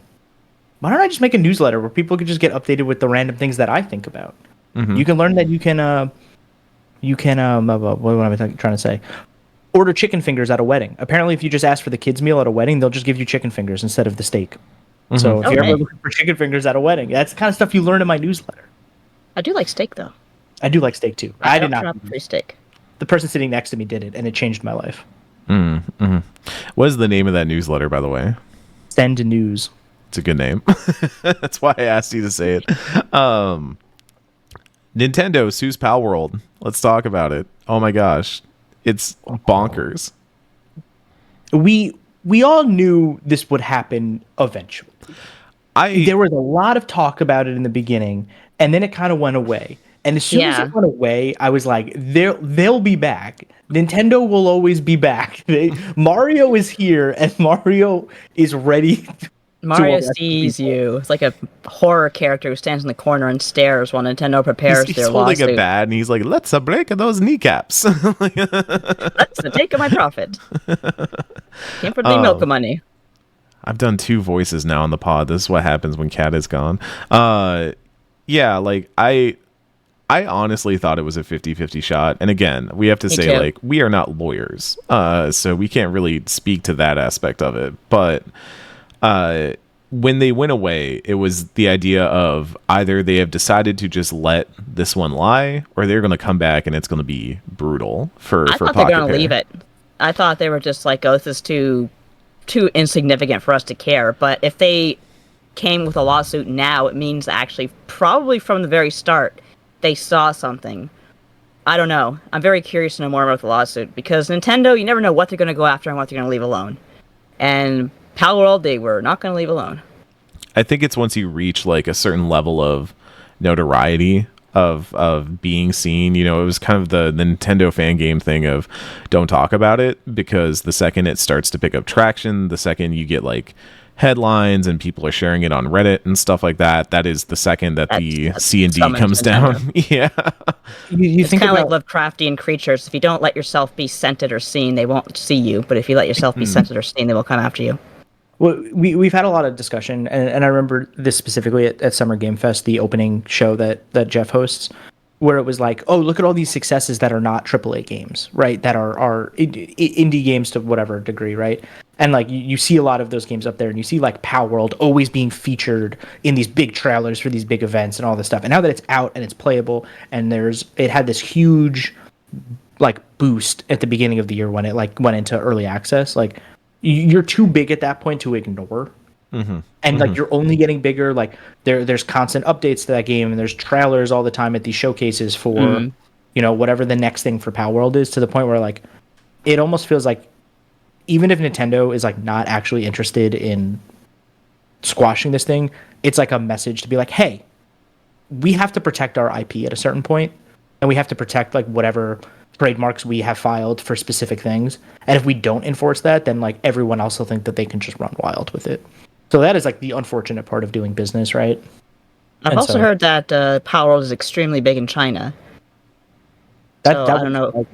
why don't I just make a newsletter where people could just get updated with the random things that I think about? Mm-hmm. You can learn that you can what am I trying to say? Order chicken fingers at a wedding. Apparently, if you just ask for the kids' meal at a wedding, they'll just give you chicken fingers instead of the steak. Mm-hmm. So if you're ever looking for chicken fingers at a wedding, that's the kind of stuff you learn in my newsletter. I do like steak, though. I do like steak, too. I did not. Free steak. The person sitting next to me did it, and it changed my life. Mm-hmm. What is the name of that newsletter, by the way? Send News. It's a good name. That's why I asked you to say it. Nintendo sues Pal World. Let's talk about it. Oh my gosh. It's bonkers. We all knew this would happen eventually. There was a lot of talk about it in the beginning, and then it kind of went away. And as soon as it went away, I was like, they'll be back. Nintendo will always be back. Mario is here, and Mario is ready. Mario sees you. It's like a horror character who stands in the corner and stares while Nintendo prepares their lawsuit. He's holding a bat, and he's like, let's break those kneecaps. That's the take of my profit. Came for the milk of money. I've done 2 voices now on the pod. This is what happens when Kat is gone. Yeah, like, I honestly thought it was a 50-50 shot. And again, we have to say, like, we are not lawyers. So we can't really speak to that aspect of it. But when they went away, it was the idea of either they have decided to just let this one lie, or they're going to come back and it's going to be brutal for I thought they were going to leave it. I thought they were just like, oh, this is too insignificant for us to care. But if they came with a lawsuit now, it means actually probably from the very start they saw something. I don't know. I'm very curious to know more about the lawsuit, because Nintendo, you never know what they're going to go after and what they're going to leave alone. And Pal World, they were not going to leave alone. I think it's once you reach like a certain level of notoriety of being seen, it was kind of the Nintendo fan game thing of don't talk about it, because the second it starts to pick up traction, the second you get like headlines and people are sharing it on Reddit and stuff like that, that is the second that the C&D comes down. Yeah. You think kind of like Lovecraftian creatures. If you don't let yourself be scented or seen, they won't see you. But if you let yourself be scented or seen, they will come after you. Well, we've had a lot of discussion, and I remember this specifically at Summer Game Fest, the opening show that Jeff hosts, where it was like, oh, look at all these successes that are not AAA games, right? That are indie games to whatever degree, right? And like you see a lot of those games up there, and you see like Pal World always being featured in these big trailers for these big events and all this stuff. And now that it's out and it's playable, and it had this huge like boost at the beginning of the year when it like went into early access, like you're too big at that point to ignore. Mm-hmm. And like you're only getting bigger. Like there's constant updates to that game, and there's trailers all the time at these showcases for whatever the next thing for Pal World is, to the point where like it almost feels like even if Nintendo is like not actually interested in squashing this thing, it's like a message to be like, hey, we have to protect our IP at a certain point, and we have to protect like whatever trademarks we have filed for specific things. And if we don't enforce that, then like everyone else will think that they can just run wild with it. So that is like the unfortunate part of doing business, right? I've also heard that Pal World is extremely big in China. I don't know.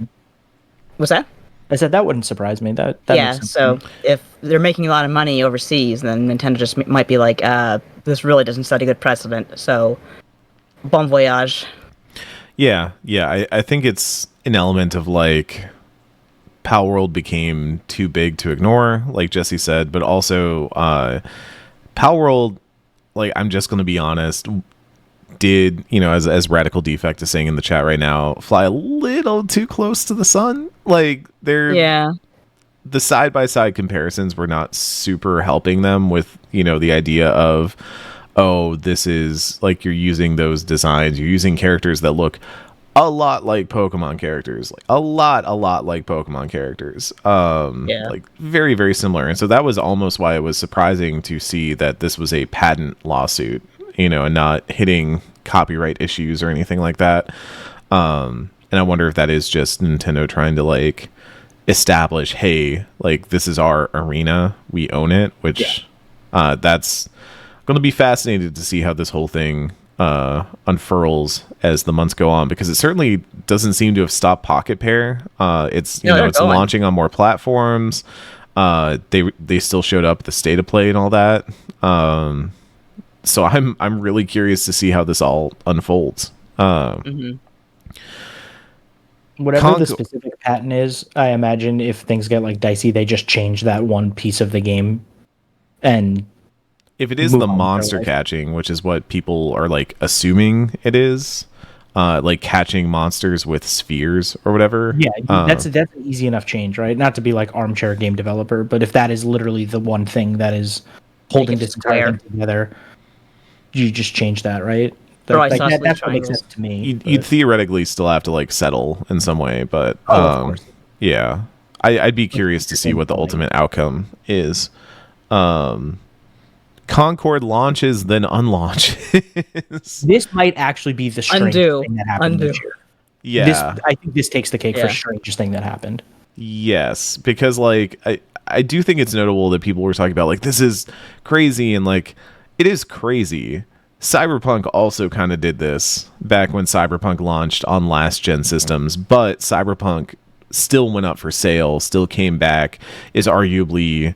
What's that? I said that wouldn't surprise me. That yeah. So if they're making a lot of money overseas, then Nintendo just might be like, this really doesn't set a good precedent. So, bon voyage. Yeah. I think it's an element of like Pal World became too big to ignore, like Jesse said, but also Pal World like, I'm just going to be honest. Did, as Radical Defect is saying in the chat right now, fly a little too close to the sun? Like, Yeah. the side-by-side comparisons were not super helping them with, the idea of, oh, this is, like, you're using those designs, you're using characters that look a lot like Pokemon characters, like a lot like Pokemon characters, Yeah. like very, very similar. And so that was almost why it was surprising to see that this was a patent lawsuit, and not hitting copyright issues or anything like that. And I wonder if that is just Nintendo trying to, like, establish, hey, like, this is our arena, we own it, which that's going to be fascinating to see how this whole thing unfurls as the months go on, because it certainly doesn't seem to have stopped Pocket Pair. It's it's going. launching on more platforms. They still showed up at the State of Play and all that. So I'm really curious to see how this all unfolds. Whatever the specific patent is, I imagine if things get like dicey, they just change that one piece of the game. And if it is the monster catching, which is what people are, like, assuming it is, like catching monsters with spheres or whatever. Yeah, that's an easy enough change, right? Not to be like armchair game developer, but if that is literally the one thing that is holding this entire thing together, you just change that, right? That's what makes sense to me. You'd theoretically still have to, like, settle in some way, but of course. Yeah, I'd be curious to see what the ultimate outcome is. Concord launches, then unlaunches. This might actually be the strangest thing that happened this year. Yeah, I think this takes the cake for strangest thing that happened. Yes, because, like, I do think it's notable that people were talking about, like, this is crazy, and, like, it is crazy. Cyberpunk also kind of did this back when Cyberpunk launched on last gen systems, but Cyberpunk still went up for sale, still came back, is arguably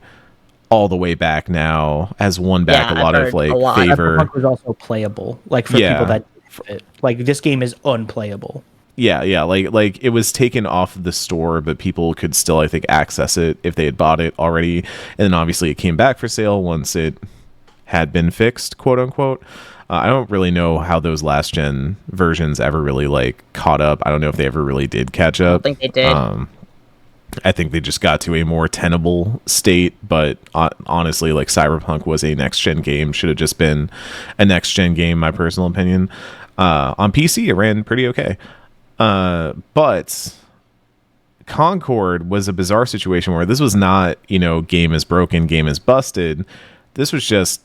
all the way back now, has won back a lot of, like, favor. Cyberpunk was also playable, like, for people that like, this game is unplayable. Yeah, like it was taken off the store, but people could still, I think, access it if they had bought it already. And then obviously it came back for sale once it had been fixed, quote unquote. I don't really know how those last gen versions ever really, like, caught up. I don't know if they ever really did catch up. I don't think they did. I think they just got to a more tenable state, but honestly, like, Cyberpunk was a next gen game, should have just been a next gen game, my personal opinion. On PC it ran pretty okay. But Concord was a bizarre situation where this was not, game is broken, game is busted. This was just,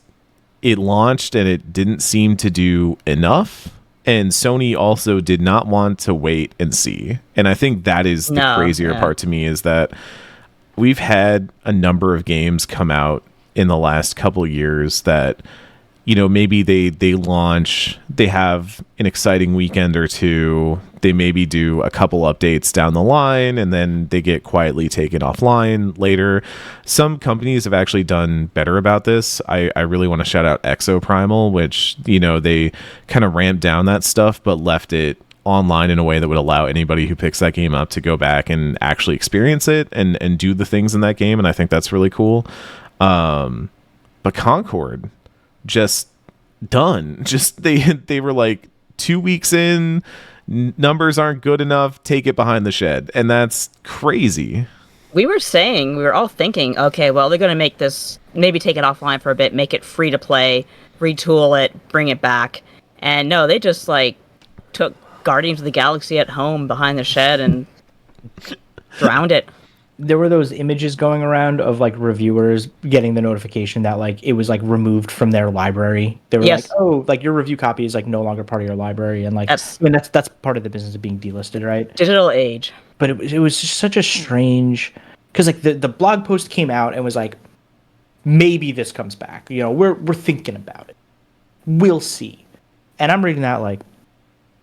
it launched and it didn't seem to do enough. And Sony also did not want to wait and see. And I think that is the crazier part to me, is that we've had a number of games come out in the last couple of years that, maybe they launch, they have an exciting weekend or two, they maybe do a couple updates down the line, and then they get quietly taken offline later. Some companies have actually done better about this. I really want to shout out Exoprimal, which, they kind of ramped down that stuff, but left it online in a way that would allow anybody who picks that game up to go back and actually experience it and do the things in that game. And I think that's really cool. But Concord, just done. Just they were like 2 weeks in, numbers aren't good enough, take it behind the shed. And that's crazy. We were all thinking, okay, well, they're going to make this, maybe take it offline for a bit, make it free to play, retool it, bring it back. And no, they just, like, took Guardians of the Galaxy at home behind the shed and drowned it. There were those images going around of, like, reviewers getting the notification that, like, it was, like, removed from their library. They were like, oh, like, your review copy is, like, no longer part of your library. And, like, that's part of the business of being delisted, right? Digital age. But it was just such a strange, because, like, the blog post came out and was like, maybe this comes back. We're thinking about it. We'll see. And I'm reading that like,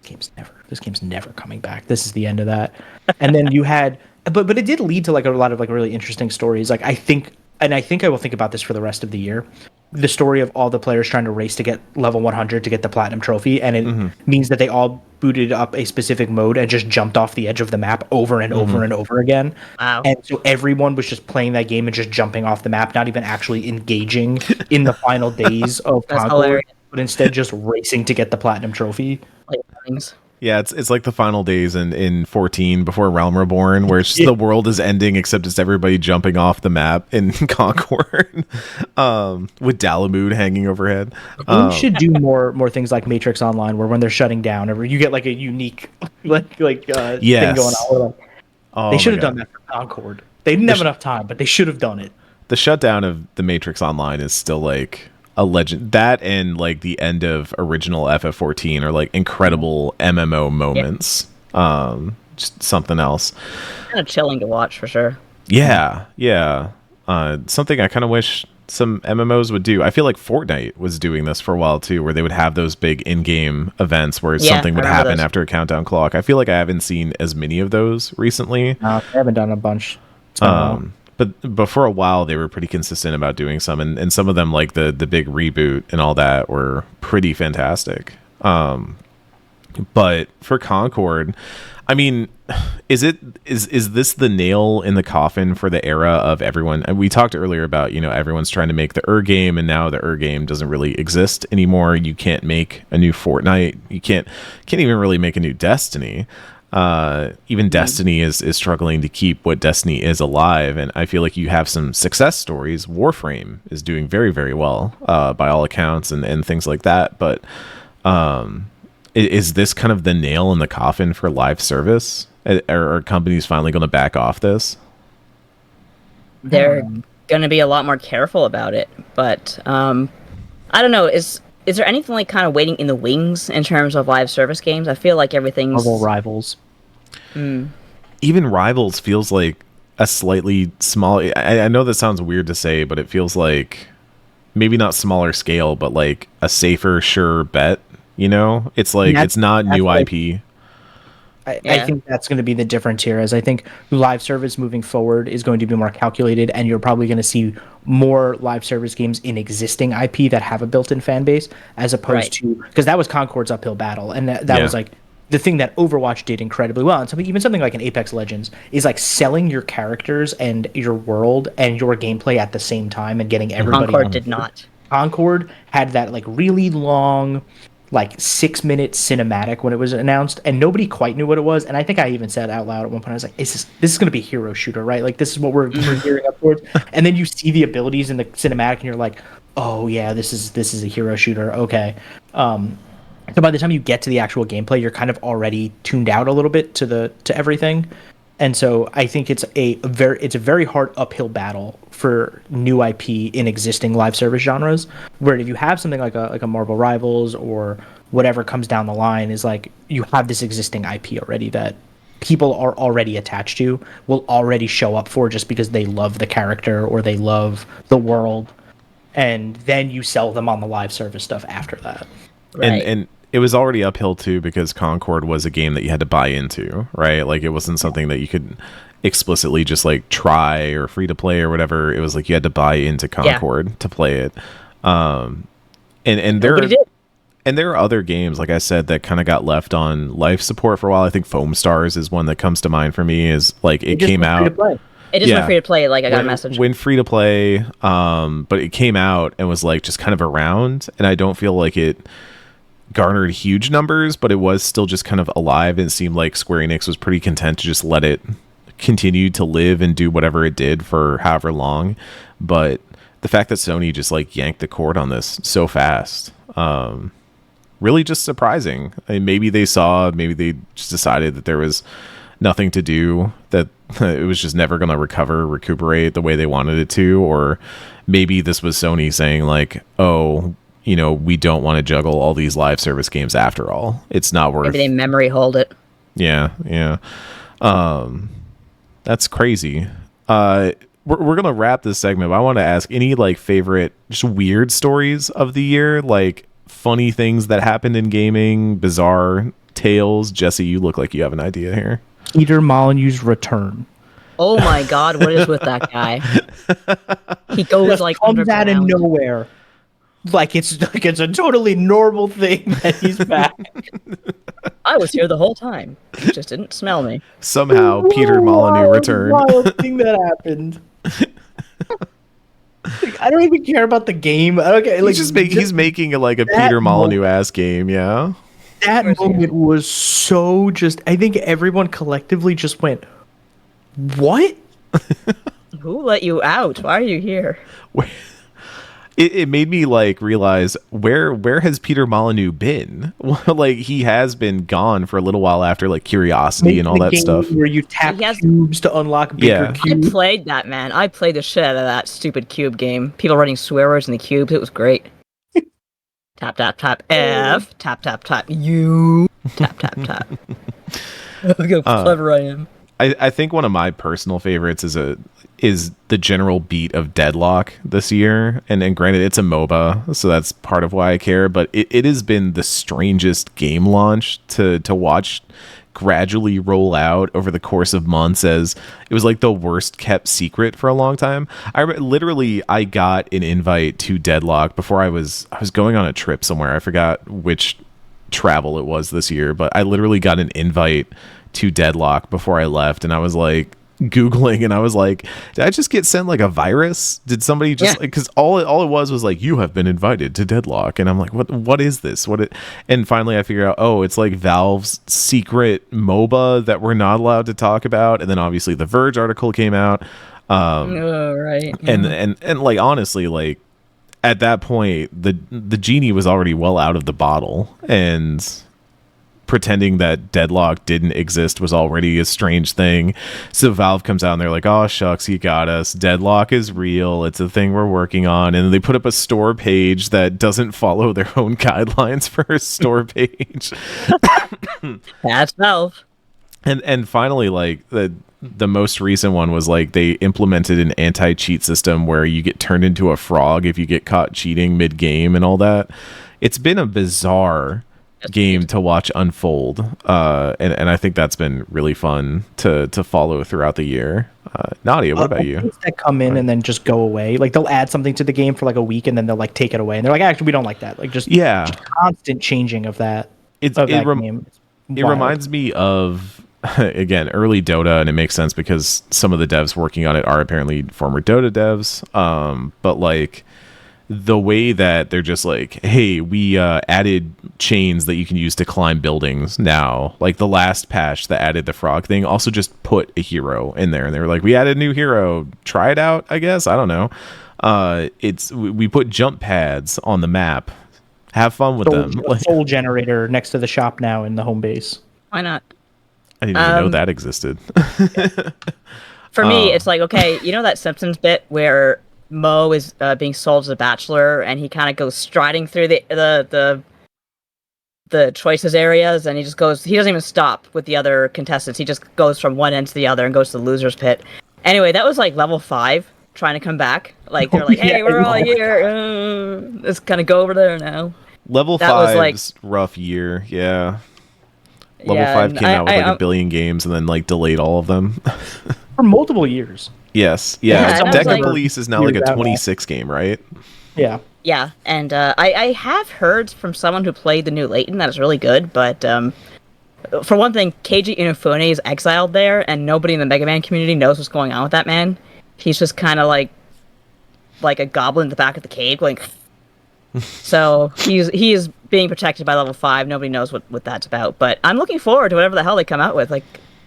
this game's never coming back. This is the end of that. And then you had, but it did lead to, like, a lot of, like, really interesting stories. Like, I think I will think about this for the rest of the year. the story of all the players trying to race to get level 100 to get the platinum trophy, and it means that they all booted up a specific mode and just jumped off the edge of the map over and over and over again. Wow. And so everyone was just playing that game and just jumping off the map, not even actually engaging in the final days of That's Concord, hilarious. but instead just racing to get the platinum trophy. Like, things. Yeah, it's like the final days in 14 before Realm Reborn, where it's just the world is ending except it's everybody jumping off the map in Concord, with Dalamud hanging overhead. We should do more things like Matrix Online, where when they're shutting down, or you get like a unique thing going on. Like, they should have done that for Concord. They didn't have enough time, but they should have done it. The shutdown of the Matrix Online is still like a legend. That and like the end of original FF14 are like incredible MMO moments. Just something else. Kind of chilling to watch for sure. Yeah. Something I kind of wish some MMOs would do. I feel like Fortnite was doing this for a while too, where they would have those big in-game events where something would happen after a countdown clock. I feel like I haven't seen as many of those recently. No, I haven't done a bunch. But for a while they were pretty consistent about doing some, and some of them, like the big reboot and all that, were pretty fantastic. But for Concord, I mean, is this the nail in the coffin for the era of everyone? And we talked earlier about, everyone's trying to make the game, and now the game doesn't really exist anymore. You can't make a new Fortnite. You can't even really make a new Destiny. Even Destiny is struggling to keep what Destiny is alive, and I feel like you have some success stories. Warframe is doing very, very well by all accounts, and things like that. But is this kind of the nail in the coffin for live service? Are companies finally going to back off this? They're going to be a lot more careful about it, but I don't know. Is there anything like kind of waiting in the wings in terms of live service games? I feel like everything's Marvel Rivals. Even Rivals feels like a slightly small. I know that sounds weird to say, but it feels like maybe not smaller scale, but like a safer, sure bet. It's like it's not new IP. I think that's going to be the difference here, as I think live service moving forward is going to be more calculated, and you're probably going to see more live service games in existing IP that have a built-in fan base, as opposed to, because that was Concord's uphill battle, and that was like the thing that Overwatch did incredibly well. And even something like an Apex Legends is like selling your characters and your world and your gameplay at the same time and getting everybody. Concord did not. Concord had that like really long, like 6-minute cinematic when it was announced, and nobody quite knew what it was. And I think I even said out loud at one point, I was like, this is going to be a hero shooter, right? Like, this is what we're gearing up towards. And then you see the abilities in the cinematic and you're like, oh yeah, this is a hero shooter. Okay. So by the time you get to the actual gameplay, you're kind of already tuned out a little bit to everything. And so I think it's a very hard uphill battle for new IP in existing live service genres, where if you have something like a Marvel Rivals or whatever comes down the line, is like you have this existing IP already that people are already attached to, will already show up for just because they love the character or they love the world, and then you sell them on the live service stuff after that. Right. And it was already uphill too, because Concord was a game that you had to buy into, right? Like, it wasn't something that you could explicitly just like try or free to play or whatever. It was like you had to buy into Concord to play it. And there are other games, like I said, that kind of got left on life support for a while. I think Foam Stars is one that comes to mind for me. Is like it came out. It just went free to play. Like, I got a message. Went free to play, but it came out and was like just kind of around, and I don't feel like it garnered huge numbers, but it was still just kind of alive, and it seemed like Square Enix was pretty content to just let it continue to live and do whatever it did for however long. But the fact that Sony just like yanked the cord on this so fast, really just surprising. I mean, maybe they just decided that there was nothing to do, that it was just never going to recuperate the way they wanted it to, or maybe this was Sony saying like, oh, we don't want to juggle all these live service games after all. It's not worth. Maybe they memory hold it. Yeah. That's crazy. We're gonna wrap this segment, but I want to ask any like favorite just weird stories of the year, like funny things that happened in gaming, bizarre tales. Jesse, you look like you have an idea here. Peter Molyneux's return. Oh my God, what is with that guy? He goes like comes out of nowhere. like it's a totally normal thing that he's back. I was here the whole time. You just didn't smell me. Somehow Peter Molyneux returned. Wild thing that happened. Like, I don't even care about the game. I don't care. Like, He's making like a that Peter Molyneux ass game, yeah. That moment was so just. I think everyone collectively just went, "What? Who let you out? Why are you here?" It made me like realize where has Peter Molyneux been? Like he has been gone for a little while after like Curiosity and all that stuff. Where you tap cubes to unlock bigger cubes. I played that, man. I played the shit out of that stupid cube game. People writing swear words in the cubes. It was great. Tap tap tap F. Tap tap tap U. Tap tap tap. Look how clever I am. I think one of my personal favorites is the general beat of Deadlock this year. And granted, it's a MOBA, so that's part of why I care. But it has been the strangest game launch to watch gradually roll out over the course of months, as it was like the worst kept secret for a long time. I got an invite to Deadlock before I was going on a trip somewhere. I forgot which travel it was this year, but I literally got an invite to Deadlock before I left, and I was like Googling, and I was like, did I just get sent like a virus? Did somebody just because all it was like, you have been invited to Deadlock, and I'm like, what is this? And finally I figure out, oh, it's like Valve's secret MOBA that we're not allowed to talk about. And then obviously the Verge article came out, right, and like honestly, like at that point the genie was already well out of the bottle, and pretending that Deadlock didn't exist was already a strange thing. So Valve comes out and they're like, oh shucks, you got us, Deadlock is real, it's a thing we're working on. And they put up a store page that doesn't follow their own guidelines for a store page. That's Valve. And finally, like the most recent one was like they implemented an anti-cheat system where you get turned into a frog if you get caught cheating mid-game and all that. It's been a bizarre game to watch unfold, and I think that's been really fun to follow throughout the year. Nadia, what about you? That come in and then just go away. Like they'll add something to the game for like a week and then they'll like take it away, and they're like, actually, we don't like that. Like just constant changing of that. It reminds me of again early Dota, and it makes sense because some of the devs working on it are apparently former Dota devs. But like the way that they're just like, hey, we added chains that you can use to climb buildings now. Like the last patch that added the frog thing also just put a hero in there, and they were like, we added a new hero, try it out, I guess. I don't know. We put jump pads on the map, have fun with them. Soul generator next to the shop now in the home base. Why not? I didn't even know that existed. For me, it's like, okay, you know that Simpsons bit where Mo is being sold as a bachelor, and he kind of goes striding through the choices areas, and he doesn't even stop with the other contestants. He just goes from one end to the other and goes to the loser's pit. Anyway, that was like level 5 trying to come back. Like they're like, hey, we're all here. Let's kind of go over there now. Level 5's rough year, yeah. Level 5 came out with like a billion games and then like delayed all of them. For multiple years. Yes. Yeah. Deca Police is now like a 26 game, right? Yeah. Yeah. And I have heard from someone who played the new Layton that it's really good, but for one thing, Keiji Inafune is exiled there, and nobody in the Mega Man community knows what's going on with that man. He's just kind of like a goblin in the back of the cave going. So he is being protected by level 5. Nobody knows what that's about. But I'm looking forward to whatever the hell they come out with. Like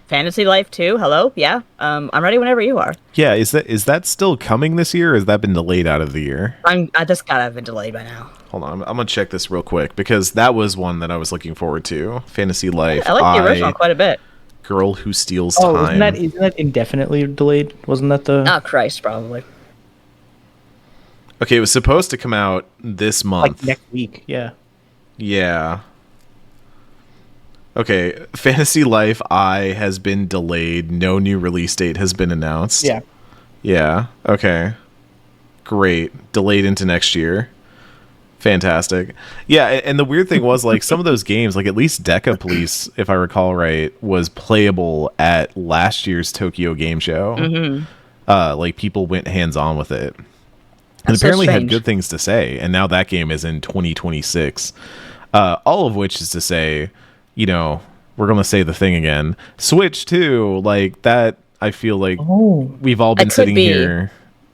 Fantasy Life 2, hello? Yeah. I'm ready whenever you are. Yeah, is that still coming this year, or has that been delayed out of the year? That's gotta have been delayed by now. Hold on, I'm gonna check this real quick, because that was one that I was looking forward to. Fantasy Life. Yeah, I like the original quite a bit. Girl Who Steals Time. Isn't that indefinitely delayed? Wasn't that the... Oh, Christ, probably. Okay, it was supposed to come out this month. Like next week, yeah. Yeah. Okay, Fantasy Life I has been delayed. No new release date has been announced. Yeah. Yeah, okay. Great. Delayed into next year. Fantastic. Yeah, and the weird thing was, like, some of those games, like at least Deca Police, if I recall right, was playable at last year's Tokyo Game Show. Mm-hmm. Like, people went hands-on with it. and so apparently had strange. good things to say. And now that game is in 2026. All of which is to say, you know, we're going to say the thing again. Switch 2, like that, I feel like we've all been It could sitting be. here.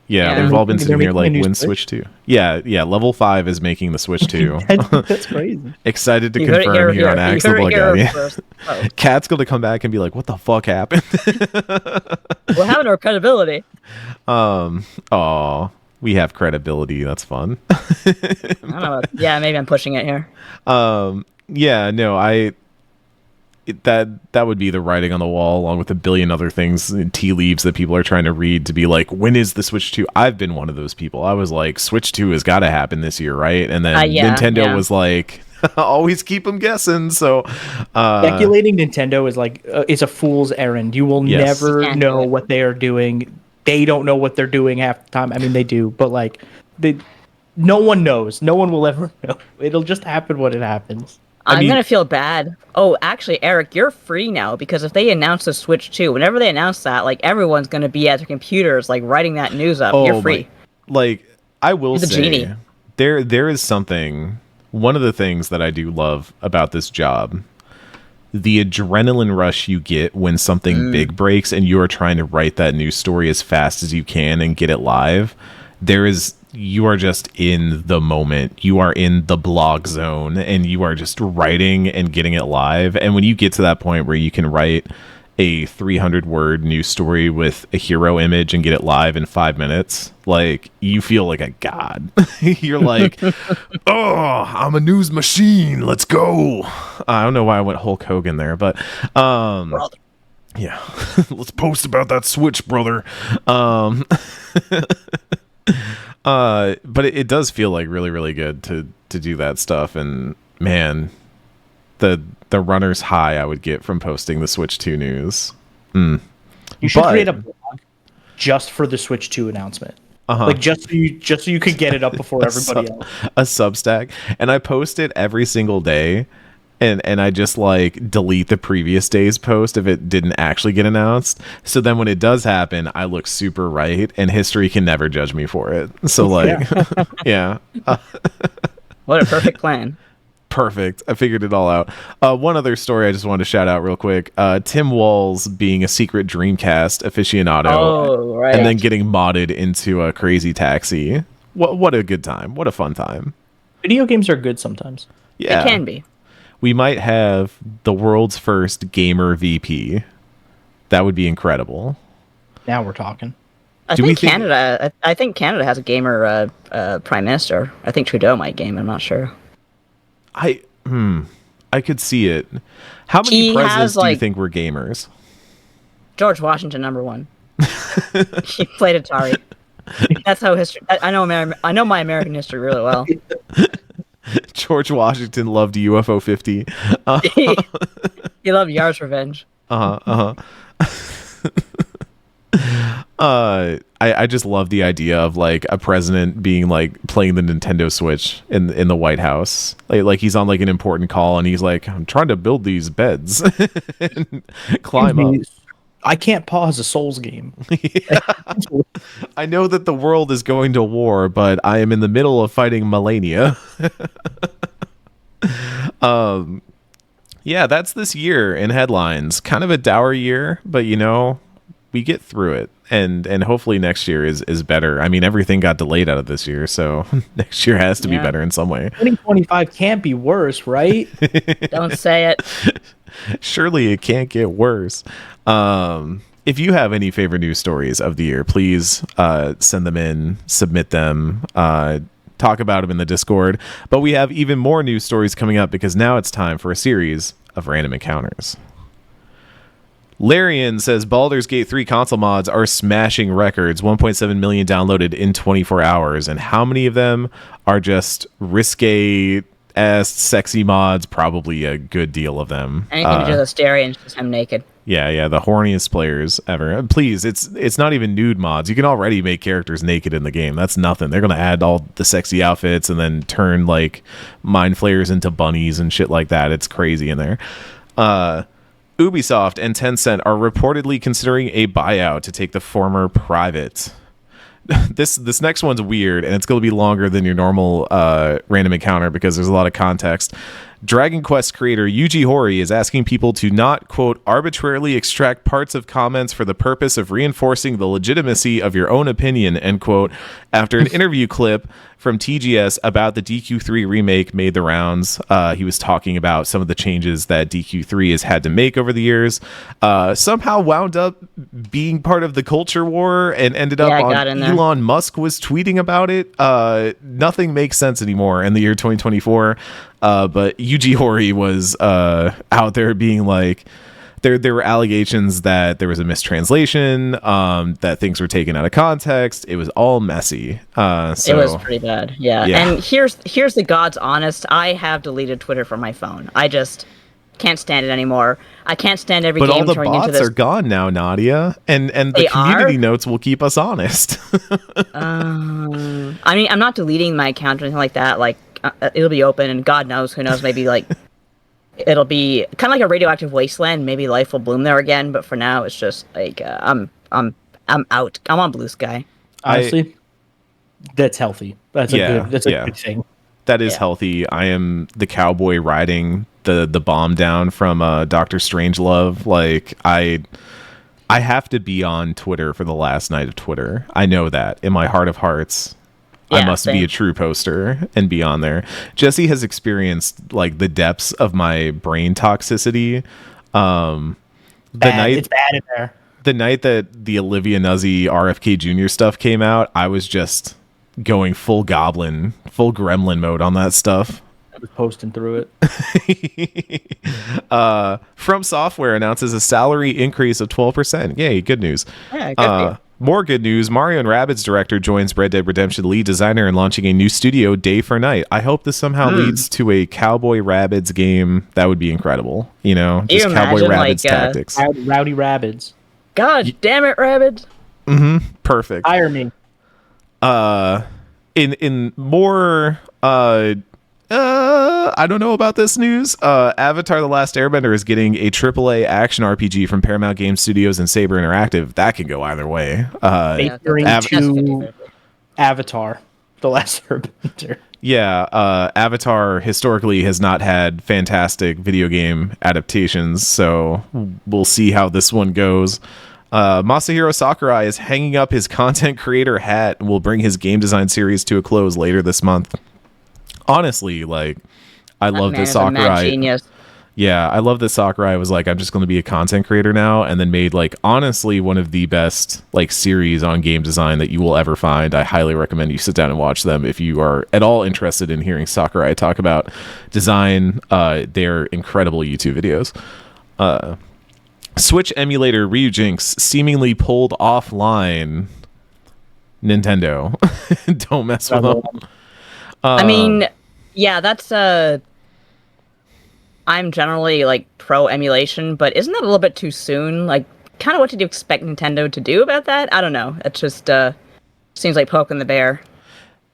Yeah, Yeah. we've all been sitting here like, making a new when Switch 2? Yeah, Level 5 is making the Switch 2. That's crazy. Excited to You heard it confirm here on You Axel heard it here Blagami. first. Oh. Cat's going to come back and be like, what the fuck happened? We're having our credibility. Oh, we have credibility. That's fun. I don't know. Yeah, maybe I'm pushing it here. Yeah, no, that would be the writing on the wall, along with a billion other things, tea leaves that people are trying to read to be like, when is the Switch 2? I've been one of those people. I was like, Switch 2 has got to happen this year, right? And then Nintendo was like, always keep them guessing. So speculating Nintendo is like it's a fool's errand. You will never know what they are doing. They don't know what they're doing half the time. I mean, they do, but like no one knows. No one will ever know. It'll just happen when it happens. I'm gonna feel bad. Oh, actually, Eric, you're free now because if they announce the Switch 2, whenever they announce that, like everyone's gonna be at their computers, like writing that news up. You're free. Like I will You're the say, genie. there is something. One of the things that I do love about this job, the adrenaline rush you get when something big breaks and you are trying to write that news story as fast as you can and get it live. You are just in the moment. You are in the blog zone and you are just writing and getting it live. And when you get to that point where you can write a 300-word news story with a hero image and get it live in 5 minutes, like, you feel like a god. You're like, oh, I'm a news machine. Let's go. I don't know why I went Hulk Hogan there, but yeah. Let's post about that Switch, brother. But it does feel like really, really good to do that stuff. And man, the runner's high I would get from posting the Switch 2 news. You should create a blog just for the Switch 2 announcement. Like just so you could get it up before everybody else. A Substack, and I post it every single day. And I just like delete the previous day's post if it didn't actually get announced. So then when it does happen, I look super right, and history can never judge me for it. So like, yeah. What a perfect plan. Perfect. I figured it all out. One other story I just wanted to shout out real quick. Tim Walls being a secret Dreamcast aficionado. Oh, right. And then getting modded into a Crazy Taxi. What a good time. What a fun time. Video games are good sometimes. Yeah. It can be. We might have the world's first gamer VP. That would be incredible. Now we're talking. I think Canada has a gamer prime minister. I think Trudeau might game. I'm not sure. I could see it. How many presidents do you think were gamers? George Washington, number one. He played Atari. That's how history. I know my American history really well. George Washington loved UFO 50. He loved Yar's Revenge. I just love the idea of like a president being like playing the Nintendo Switch in the White House. Like he's on like an important call and he's like, I'm trying to build these beds and climb up. I can't pause a Souls game. I know that the world is going to war, but I am in the middle of fighting Melania. Yeah, that's this year in headlines. Kind of a dour year, but you know, we get through it. And hopefully next year is better. I mean, everything got delayed out of this year, so next year has to be better in some way. 2025 can't be worse, right? Don't say it. Surely it can't get worse. If you have any favorite news stories of the year, please send them in, submit them, talk about them in the Discord. But we have even more news stories coming up because now it's time for a series of random encounters. Larian says Baldur's Gate 3 console mods are smashing records, 1.7 million downloaded in 24 hours. And how many of them are just risque sexy mods? Probably a good deal of them. Anything to do with Asterion, just him naked. Yeah, the horniest players ever. Please, it's not even nude mods. You can already make characters naked in the game. That's nothing. They're gonna add all the sexy outfits and then turn like mind flayers into bunnies and shit like that. It's crazy in there. Ubisoft and Tencent are reportedly considering a buyout to take the former private. This next one's weird, and it's going to be longer than your normal random encounter because there's a lot of context. Dragon Quest creator Yuji Horii is asking people to not, quote, arbitrarily extract parts of comments for the purpose of reinforcing the legitimacy of your own opinion, end quote, after an interview clip from TGS about the DQ3 remake made the rounds. He was talking about some of the changes that DQ3 has had to make over the years. Somehow wound up being part of the culture war and ended up on Elon Musk was tweeting about it. Nothing makes sense anymore in the year 2024. But Yuji Horii was out there being like, there were allegations that there was a mistranslation, that things were taken out of context. It was all messy. So it was pretty bad. Yeah. And here's the God's honest. I have deleted Twitter from my phone. I just can't stand it anymore. I can't stand every game turning into this. But all the bots are gone now, Nadia, and the community notes will keep us honest. I mean, I'm not deleting my account or anything like that. Like, it'll be open, and God knows, who knows, maybe like it'll be kind of like a radioactive wasteland. Maybe life will bloom there again, but for now, it's just like I'm out. I'm on Blue Sky. Honestly, that's healthy. That's a good thing. That is healthy. I am the cowboy riding the bomb down from Dr. Strangelove. Like I have to be on Twitter for the last night of Twitter. I know that in my heart of hearts. I must be a true poster and be on there. Jesse has experienced like the depths of my brain toxicity. It's bad in there. The night that the Olivia Nuzzi RFK Jr. stuff came out, I was just going full goblin, full gremlin mode on that stuff. I was posting through it. From Software announces a salary increase of 12%. Yay, good news. Yeah, good More good news, Mario and Rabbids director joins Red Dead Redemption lead designer in launching a new studio day for night. I hope this somehow leads to a Cowboy Rabbids game. That would be incredible. You know, just Cowboy Rabbids tactics. Rowdy Rabbids. God damn it, Rabbids. Mm-hmm. Perfect. Hire me. In more I don't know about this news. Avatar: The Last Airbender is getting a AAA action RPG from Paramount Game Studios and Saber Interactive. That could go either way. To Avatar: The Last Airbender. Yeah, Avatar historically has not had fantastic video game adaptations, so we'll see how this one goes. Masahiro Sakurai is hanging up his content creator hat and will bring his game design series to a close later this month. Honestly, like, I love this Sakurai. Yeah, I love that Sakurai was like, I'm just going to be a content creator now, and then made, like, honestly, one of the best, like, series on game design that you will ever find. I highly recommend you sit down and watch them if you are at all interested in hearing Sakurai talk about design. They're incredible YouTube videos. Switch emulator Ryujinx seemingly pulled offline. Nintendo. Don't mess with them. I mean, yeah, that's I'm generally like pro emulation, but isn't that a little bit too soon? Like, kind of what did you expect Nintendo to do about that? I don't know. It just seems like poking the bear.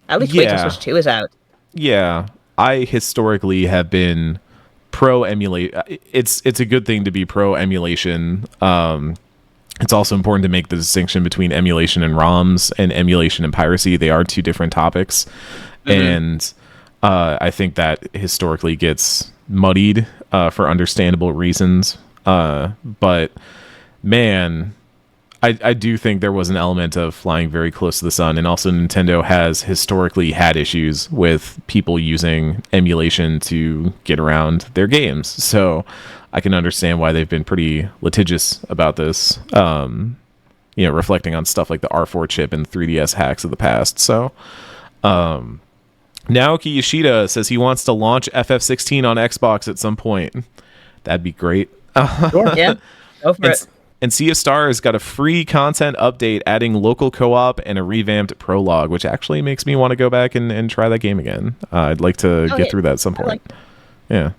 At least wait till Switch 2 is out. Yeah, I historically have been pro emulate. It's a good thing to be pro emulation. It's also important to make the distinction between emulation and ROMs and emulation and piracy. They are two different topics. And I think that historically gets muddied for understandable reasons. But man, I do think there was an element of flying very close to the sun. And also Nintendo has historically had issues with people using emulation to get around their games. So I can understand why they've been pretty litigious about this, reflecting on stuff like the R4 chip and 3DS hacks of the past. So Naoki Yoshida says he wants to launch FF16 on Xbox at some point. That'd be great. Sure, yeah. Go for it. And Sea of Stars got a free content update adding local co-op and a revamped prologue, which actually makes me want to go back and try that game again. I'd like to get through that at some point. Yeah.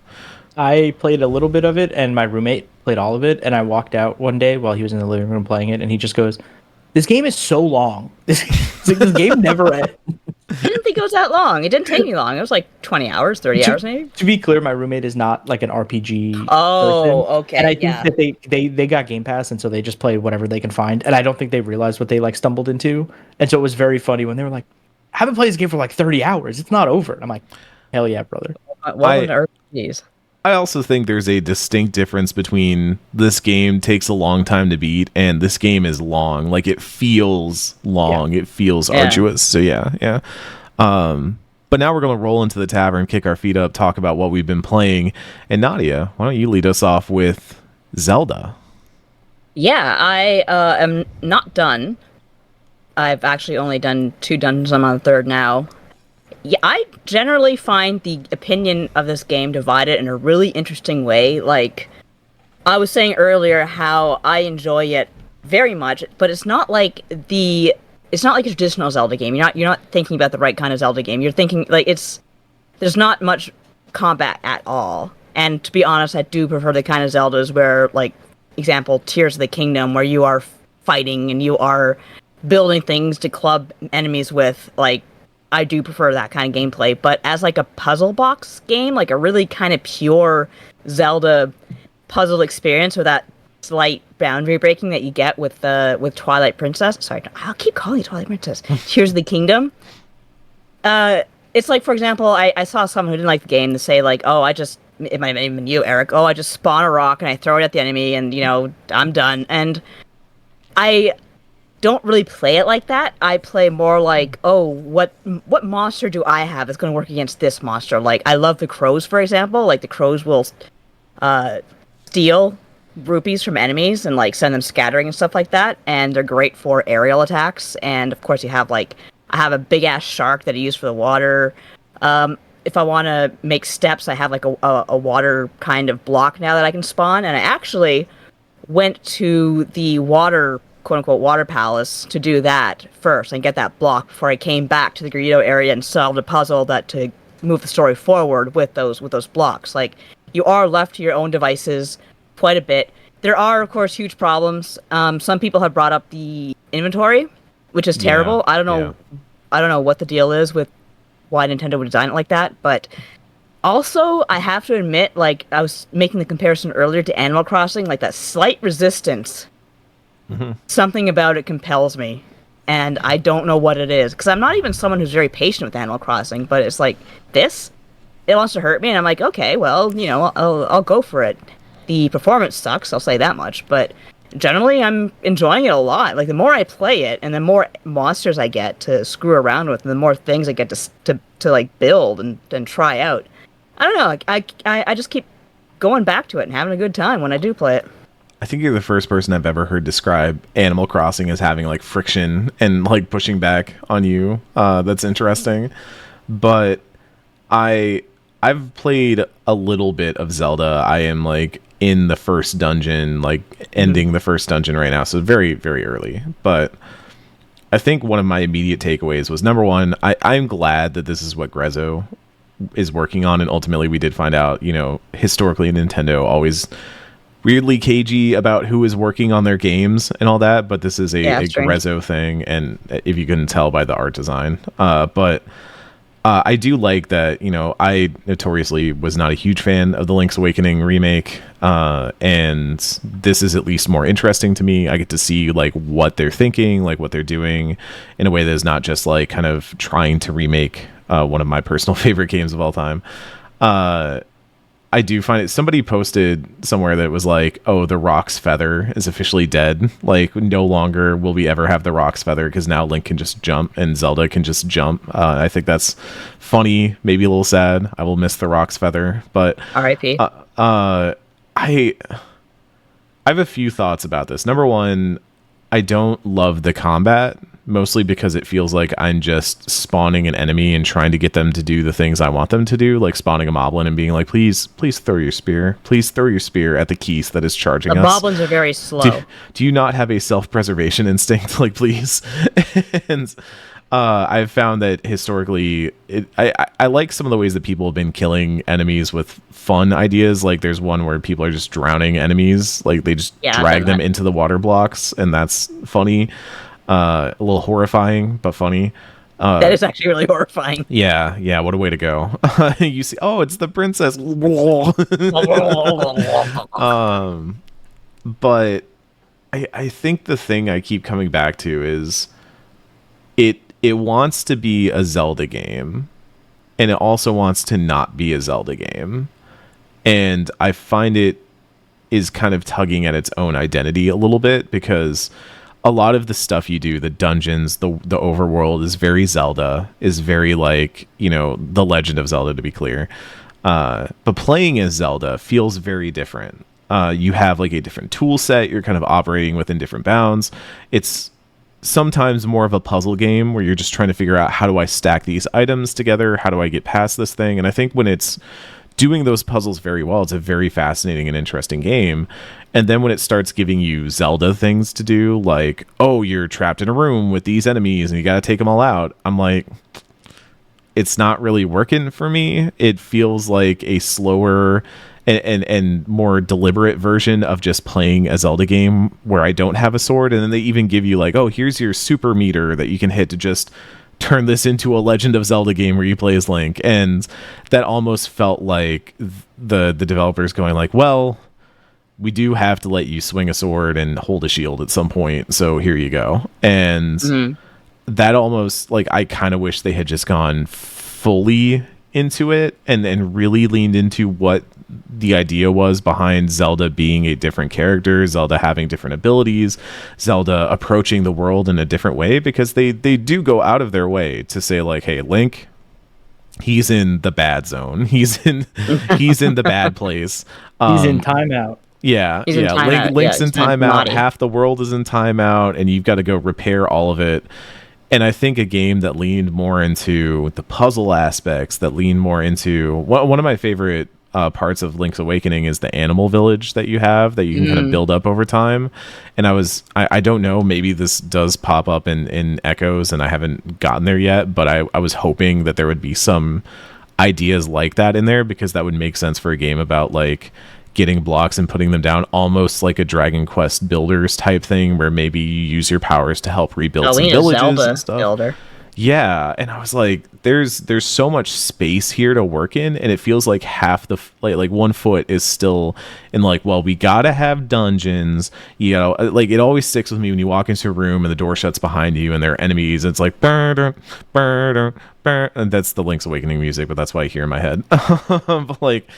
I played a little bit of it, and my roommate played all of it, and I walked out one day while he was in the living room playing it, and he just goes, "This game is so long. This game never ends." I didn't think it was that long. It didn't take me long. It was like 20 hours, 30 hours maybe. To be clear, my roommate is not like an RPG Oh, person. okay, And I think yeah. that they got Game Pass, and so they just play whatever they can find. And I don't think they realized what they like stumbled into. And so it was very funny when they were like, I haven't played this game for like 30 hours. It's not over. And I'm like, hell yeah, brother. Welcome to RPGs. I also think there's a distinct difference between this game takes a long time to beat and this game is long. Like, it feels long. It feels arduous. So yeah. But now we're going to roll into the tavern, kick our feet up, talk about what we've been playing. And Nadia, why don't you lead us off with Zelda? Yeah, I am not done. I've actually only done 2 dungeons. I'm on the 3rd now. Yeah, I generally find the opinion of this game divided in a really interesting way. Like, I was saying earlier how I enjoy it very much, but it's not like a traditional Zelda game. You're not thinking about the right kind of Zelda game. You're thinking like there's not much combat at all. And to be honest, I do prefer the kind of Zeldas where, like, example, Tears of the Kingdom, where you are fighting and you are building things to club enemies with. Like, I do prefer that kind of gameplay. But as like a puzzle box game, like a really kind of pure Zelda puzzle experience with that slight boundary breaking that you get with Twilight Princess. Sorry, I'll keep calling it Twilight Princess. Tears of the Kingdom. It's like, for example, I saw someone who didn't like the game to say like, oh, it might have even been you, Eric. Oh, I just spawn a rock and I throw it at the enemy and, I'm done. And I don't really play it like that. I play more like, oh, what monster do I have that's going to work against this monster? Like, I love the crows, for example. Like, the crows will steal rupees from enemies and like send them scattering and stuff like that, and they're great for aerial attacks. And of course, I have a big ass shark that I use for the water. If I want to make steps, I have like a water kind of block now that I can spawn. And I actually went to the water, quote unquote, water palace to do that first and get that block before I came back to the Gerudo area and solved a puzzle that to move the story forward with those blocks. Like, you are left to your own devices quite a bit. There are, of course, huge problems. Some people have brought up the inventory, which is terrible. I don't know what the deal is with why Nintendo would design it like that, but also, I have to admit, like, I was making the comparison earlier to Animal Crossing, like, that slight resistance, something about it compels me, and I don't know what it is, because I'm not even someone who's very patient with Animal Crossing, but it's like, it wants to hurt me, and I'm like, okay, well, I'll go for it. The performance sucks, I'll say that much, but generally I'm enjoying it a lot. Like, the more I play it, and the more monsters I get to screw around with, and the more things I get to like build and try out. I don't know, like, I just keep going back to it and having a good time when I do play it. I think you're the first person I've ever heard describe Animal Crossing as having like friction and like pushing back on you. That's interesting. But I've played a little bit of Zelda. I am like in the first dungeon, like ending the first dungeon right now, so very, very early. But I think one of my immediate takeaways was, number one, I'm glad that this is what Grezzo is working on, and ultimately we did find out, historically Nintendo always weirdly cagey about who is working on their games and all that, but this is a Grezzo thing, and if you couldn't tell by the art design. But I do like that, I notoriously was not a huge fan of the Link's Awakening remake, and this is at least more interesting to me. I get to see like what they're thinking, like what they're doing in a way that is not just like kind of trying to remake one of my personal favorite games of all time. I do find it, somebody posted somewhere that was like, oh, the Rock's Feather is officially dead. Like, no longer will we ever have the Rock's Feather, because now Link can just jump and Zelda can just jump. I think that's funny, maybe a little sad. I will miss the Rock's Feather, but R.I.P. I have a few thoughts about this. Number one, I don't love the combat, mostly because it feels like I'm just spawning an enemy and trying to get them to do the things I want them to do, like spawning a moblin and being like, please throw your spear. Please throw your spear at the Keese that is charging us. The moblins are very slow. Do you not have a self-preservation instinct? Like, please. And I've found that historically, I like some of the ways that people have been killing enemies with fun ideas. Like, there's one where people are just drowning enemies. Like, they just drag them into the water blocks, and that's funny. A little horrifying, but funny. That is actually really horrifying. Yeah, what a way to go. You see, oh, it's the princess. But I think the thing I keep coming back to is it wants to be a Zelda game, and it also wants to not be a Zelda game. And I find it is kind of tugging at its own identity a little bit, because a lot of the stuff you do, the dungeons, the overworld, is very Zelda, is very like, The Legend of Zelda, to be clear. But playing as Zelda feels very different. You have like a different tool set. You're kind of operating within different bounds. It's sometimes more of a puzzle game where you're just trying to figure out, how do I stack these items together? How do I get past this thing? And I think when it's doing those puzzles very well, it's a very fascinating and interesting game. And then when it starts giving you Zelda things to do, like, oh, you're trapped in a room with these enemies and you got to take them all out, I'm like, it's not really working for me. It feels like a slower and more deliberate version of just playing a Zelda game where I don't have a sword. And then they even give you like, oh, here's your super meter that you can hit to just turn this into a Legend of Zelda game where you play as Link. And that almost felt like the developers going like, well, we do have to let you swing a sword and hold a shield at some point, so here you go. And that almost, like, I kind of wish they had just gone fully into it and really leaned into what the idea was behind Zelda being a different character, Zelda having different abilities, Zelda approaching the world in a different way, because they do go out of their way to say like, hey, Link, he's in the bad zone. He's in the bad place. He's in timeout. Yeah, He's in timeout. Link's in timeout. naughty. Half the world is in timeout, and you've got to go repair all of it. And I think a game that leaned more into the puzzle aspects, that leaned more into one of my favorite parts of Link's Awakening is the animal village that you have, that you can kind of build up over time. And I don't know, maybe this does pop up in Echoes and I haven't gotten there yet, but I was hoping that there would be some ideas like that in there, because that would make sense for a game about like getting blocks and putting them down, almost like a Dragon Quest Builders type thing, where maybe you use your powers to help rebuild some villages Zelda and stuff. Builder. Yeah, and I was like, there's so much space here to work in, and it feels like half the like 1 foot is still in like, well, we gotta have dungeons. Like, it always sticks with me when you walk into a room and the door shuts behind you and there are enemies. And it's like, and that's the Link's Awakening music, but that's what I hear in my head. But like,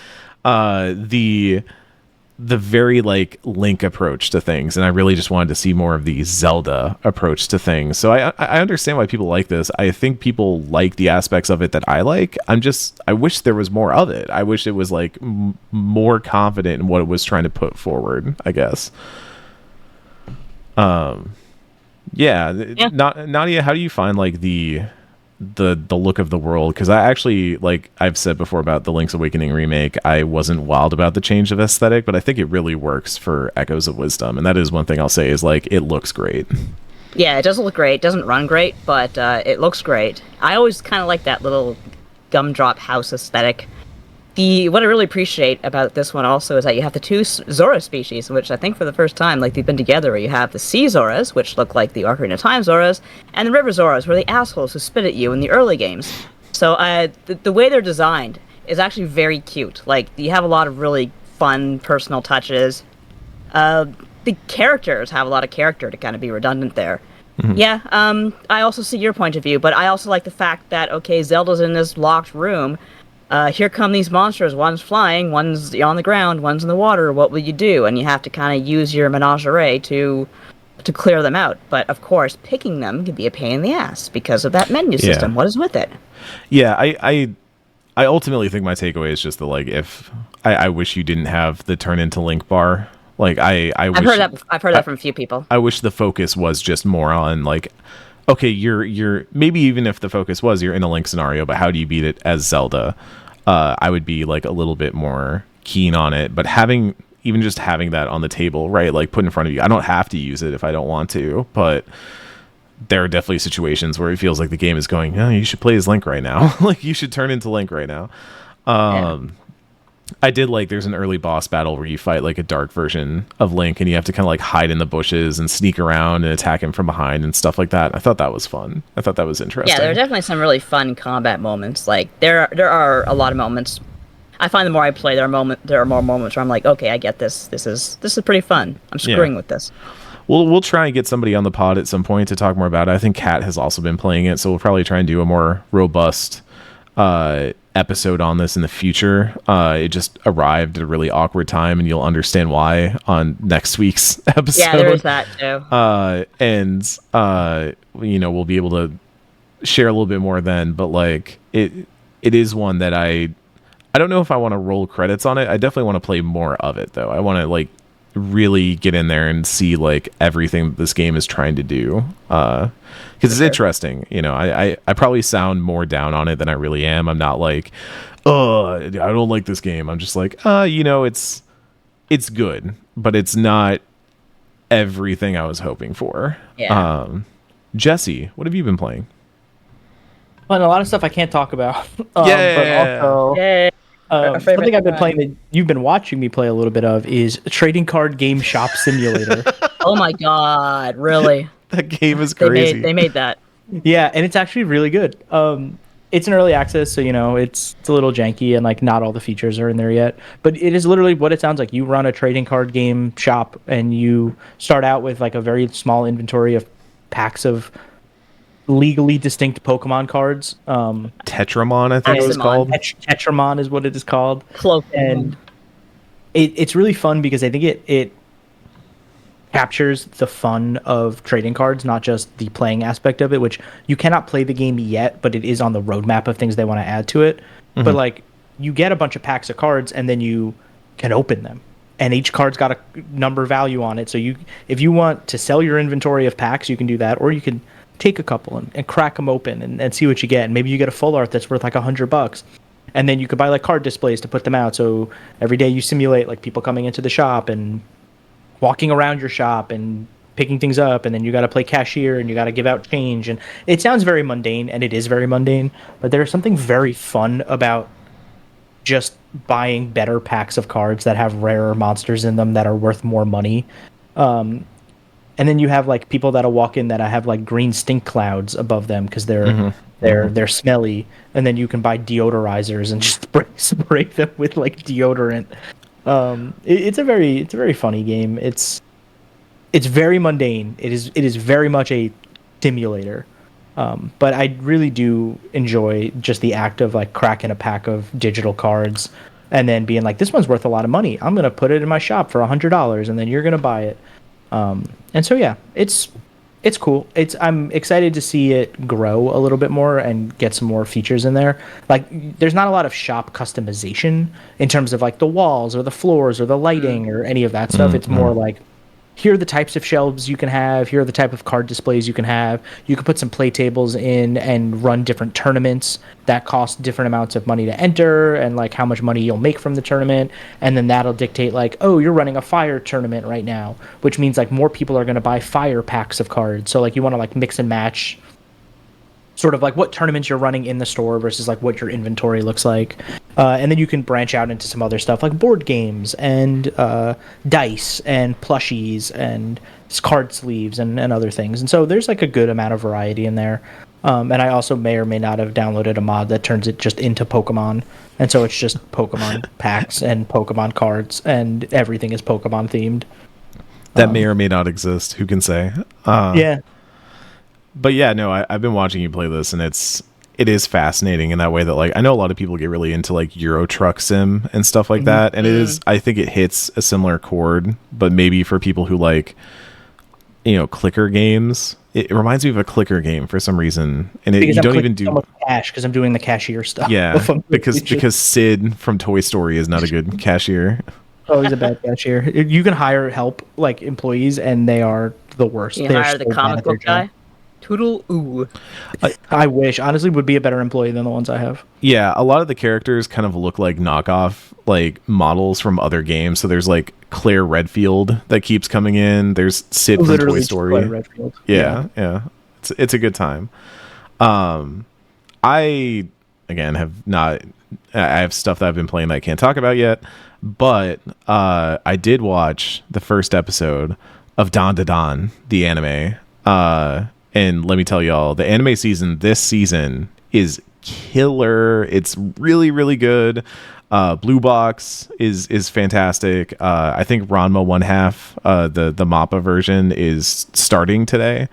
the very like Link approach to things, and I really just wanted to see more of the Zelda approach to things. So I understand why people like this. I think people like the aspects of it that I like. I wish there was more of it. I wish it was like more confident in what it was trying to put forward, I guess. Yeah. Nadia, how do you find like the look of the world? Because I actually, like I've said before about the Link's Awakening remake, I wasn't wild about the change of aesthetic, but I think it really works for Echoes of Wisdom, and that is one thing I'll say is like, it looks great. Yeah, it doesn't look great, it doesn't run great, but it looks great. I always kind of like that little gumdrop house aesthetic. What I really appreciate about this one also is that you have the two Zora species, which I think for the first time, like, they've been together, where you have the Sea Zoras, which look like the Ocarina of Time Zoras, and the River Zoras, who are the assholes who spit at you in the early games. So the way they're designed is actually very cute. Like, you have a lot of really fun personal touches. The characters have a lot of character, to kind of be redundant there. Mm-hmm. Yeah, I also see your point of view, but I also like the fact that, okay, Zelda's in this locked room. Here come these monsters. One's flying, one's on the ground, one's in the water. What will you do? And you have to kind of use your menagerie to clear them out. But of course, picking them can be a pain in the ass because of that menu system. What is with it? Yeah, I ultimately think my takeaway is just that, like, if I wish you didn't have the turn into Link bar. Like, I've heard that from a few people. I wish the focus was just more on like, okay, you're maybe even if the focus was you're in a Link scenario, but how do you beat it as Zelda? I would be like a little bit more keen on it. But having that on the table, right, like put in front of you, I don't have to use it if I don't want to, but there are definitely situations where it feels like the game is going, oh, you should play as Link right now. Like, you should turn into Link right now. I did like there's an early boss battle where you fight like a dark version of Link and you have to kind of like hide in the bushes and sneak around and attack him from behind and stuff like that. I thought that was fun. I thought that was interesting. Yeah, there are definitely some really fun combat moments. Like there are a lot of moments. I find the more I play, there are more moments where I'm like, okay, I get this. This is pretty fun. I'm screwing with this. We'll try and get somebody on the pod at some point to talk more about it. I think Kat has also been playing it, so we'll probably try and do a more robust episode on this in the future. It just arrived at a really awkward time, and you'll understand why on next week's episode. Yeah, there is that too. We'll be able to share a little bit more then. But like, it is one that I don't know if I want to roll credits on it. I definitely want to play more of it, though. I want to like really get in there and see like everything this game is trying to do. Because it's interesting. I probably sound more down on it than I really am. I'm not like, oh, I don't like this game. I'm just like, it's good, but it's not everything I was hoping for. Yeah. Jesse, what have you been playing? Well, a lot of stuff I can't talk about. Yeah. But also, Yay. something I've been playing that you've been watching me play a little bit of is Trading Card Game Shop Simulator. Oh my god, really? That game is crazy. They made that. Yeah, and it's actually really good. It's an early access, so it's a little janky and like not all the features are in there yet. But it is literally what it sounds like. You run a trading card game shop, and you start out with like a very small inventory of packs of legally distinct Pokemon cards. Tetramon, I think it was called. Tetramon is what it is called. Cloak. And it's really fun because I think it captures the fun of trading cards, not just the playing aspect of it, which you cannot play the game yet, but it is on the roadmap of things they want to add to it. Mm-hmm. But like, you get a bunch of packs of cards and then you can open them, and each card's got a number value on it. So if you want to sell your inventory of packs, you can do that, or you can take a couple and crack them open and see what you get. And maybe you get a full art that's worth like $100. And then you could buy like card displays to put them out. So every day you simulate like people coming into the shop and walking around your shop and picking things up, and then you got to play cashier and you got to give out change. And it sounds very mundane, and it is very mundane, but there's something very fun about just buying better packs of cards that have rarer monsters in them that are worth more money. And then you have like people that'll walk in that have like green stink clouds above them because they're smelly, and then you can buy deodorizers and just spray them with like deodorant. It's a very funny game. It's very mundane. It is very much a simulator. But I really do enjoy just the act of like cracking a pack of digital cards and then being like, this one's worth a lot of money. I'm gonna put it in my shop for $100, and then you're gonna buy it. And so yeah, it's cool. I'm excited to see it grow a little bit more and get some more features in there. Like, there's not a lot of shop customization in terms of like the walls or the floors or the lighting or any of that stuff. It's more like, here are the types of shelves you can have. Here are the type of card displays you can have. You can put some play tables in and run different tournaments that cost different amounts of money to enter, and like how much money you'll make from the tournament. And then that'll dictate like, oh, you're running a fire tournament right now, which means like more people are going to buy fire packs of cards. So like you want to like mix and match sort of like what tournaments you're running in the store versus like what your inventory looks like. And then you can branch out into some other stuff like board games and dice and plushies and card sleeves and other things. And so there's like a good amount of variety in there. And I also may or may not have downloaded a mod that turns it just into Pokemon. And so it's just Pokemon packs and Pokemon cards, and everything is Pokemon themed. That may or may not exist. Who can say? Yeah. But yeah, no, I've been watching you play this, and it is fascinating in that way that like I know a lot of people get really into like Euro Truck Sim and stuff like that, and I think it hits a similar chord, but maybe for people who like clicker games, it reminds me of a clicker game for some reason, and you don't even do so much cash because I'm doing the cashier stuff. Yeah, because Sid from Toy Story is not a good cashier. Oh, he's a bad cashier. You can hire help like employees, and they are the worst. You hire the comic book guy. Toodle ooh. I wish. Honestly, would be a better employee than the ones I have. Yeah, a lot of the characters kind of look like knockoff like models from other games. So there's like Claire Redfield that keeps coming in. There's Sid from Toy Story. Claire Redfield. Yeah. It's a good time. I again have not. I have stuff that I've been playing that I can't talk about yet. But I did watch the first episode of Dan Da Dan, the anime. And let me tell y'all, the anime season this season is killer. It's really, really good. Blue Box is fantastic. I think Ranma 1/2, the MAPPA version, is starting today.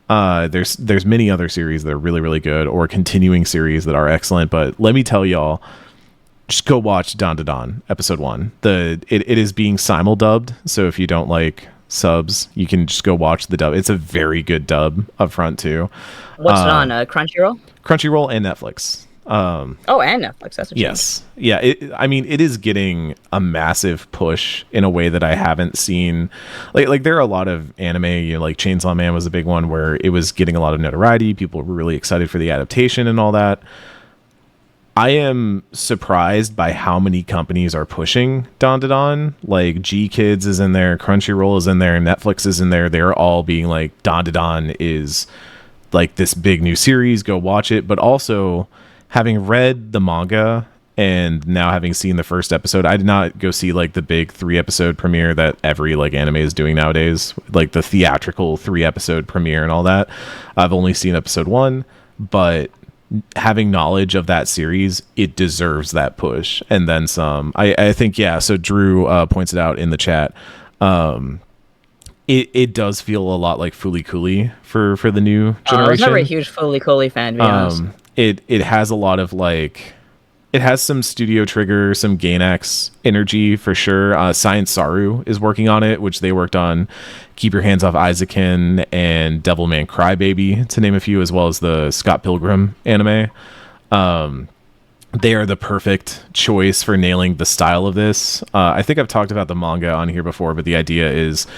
There's many other series that are really, really good, or continuing series that are excellent. But let me tell y'all, just go watch Dan Da Dan episode 1. It is being simul-dubbed, so if you don't like subs, you can just go watch the dub. It's a very good dub up front too. What's it on? Crunchyroll? Crunchyroll and Netflix. And Netflix. That's a yes, yeah. It is getting a massive push in a way that I haven't seen. Like there are a lot of anime, like Chainsaw Man was a big one where it was getting a lot of notoriety. People were really excited for the adaptation and all that. I am surprised by how many companies are pushing Dan Da Dan. Like G Kids is in there, Crunchyroll is in there, Netflix is in there. They're all being like, Dan Da Dan is like this big new series, go watch it. But also, having read the manga and now having seen the first episode, I did not go see like the big 3-episode premiere that every like anime is doing nowadays, like the theatrical 3-episode premiere and all that. I've only seen episode 1, but having knowledge of that series, it deserves that push and then some. I think, yeah, so Drew points it out in the chat. It does feel a lot like Fooly Cooly for the new generation. I was never a huge Fooly Cooly fan, to be honest. It has a lot of like, it has some Studio Trigger, some Gainax energy for sure. Science Saru is working on it, which they worked on Keep Your Hands Off Isaacin and Devilman Crybaby, to name a few, as well as the Scott Pilgrim anime. They are the perfect choice for nailing the style of this. I think I've talked about the manga on here before, but the idea is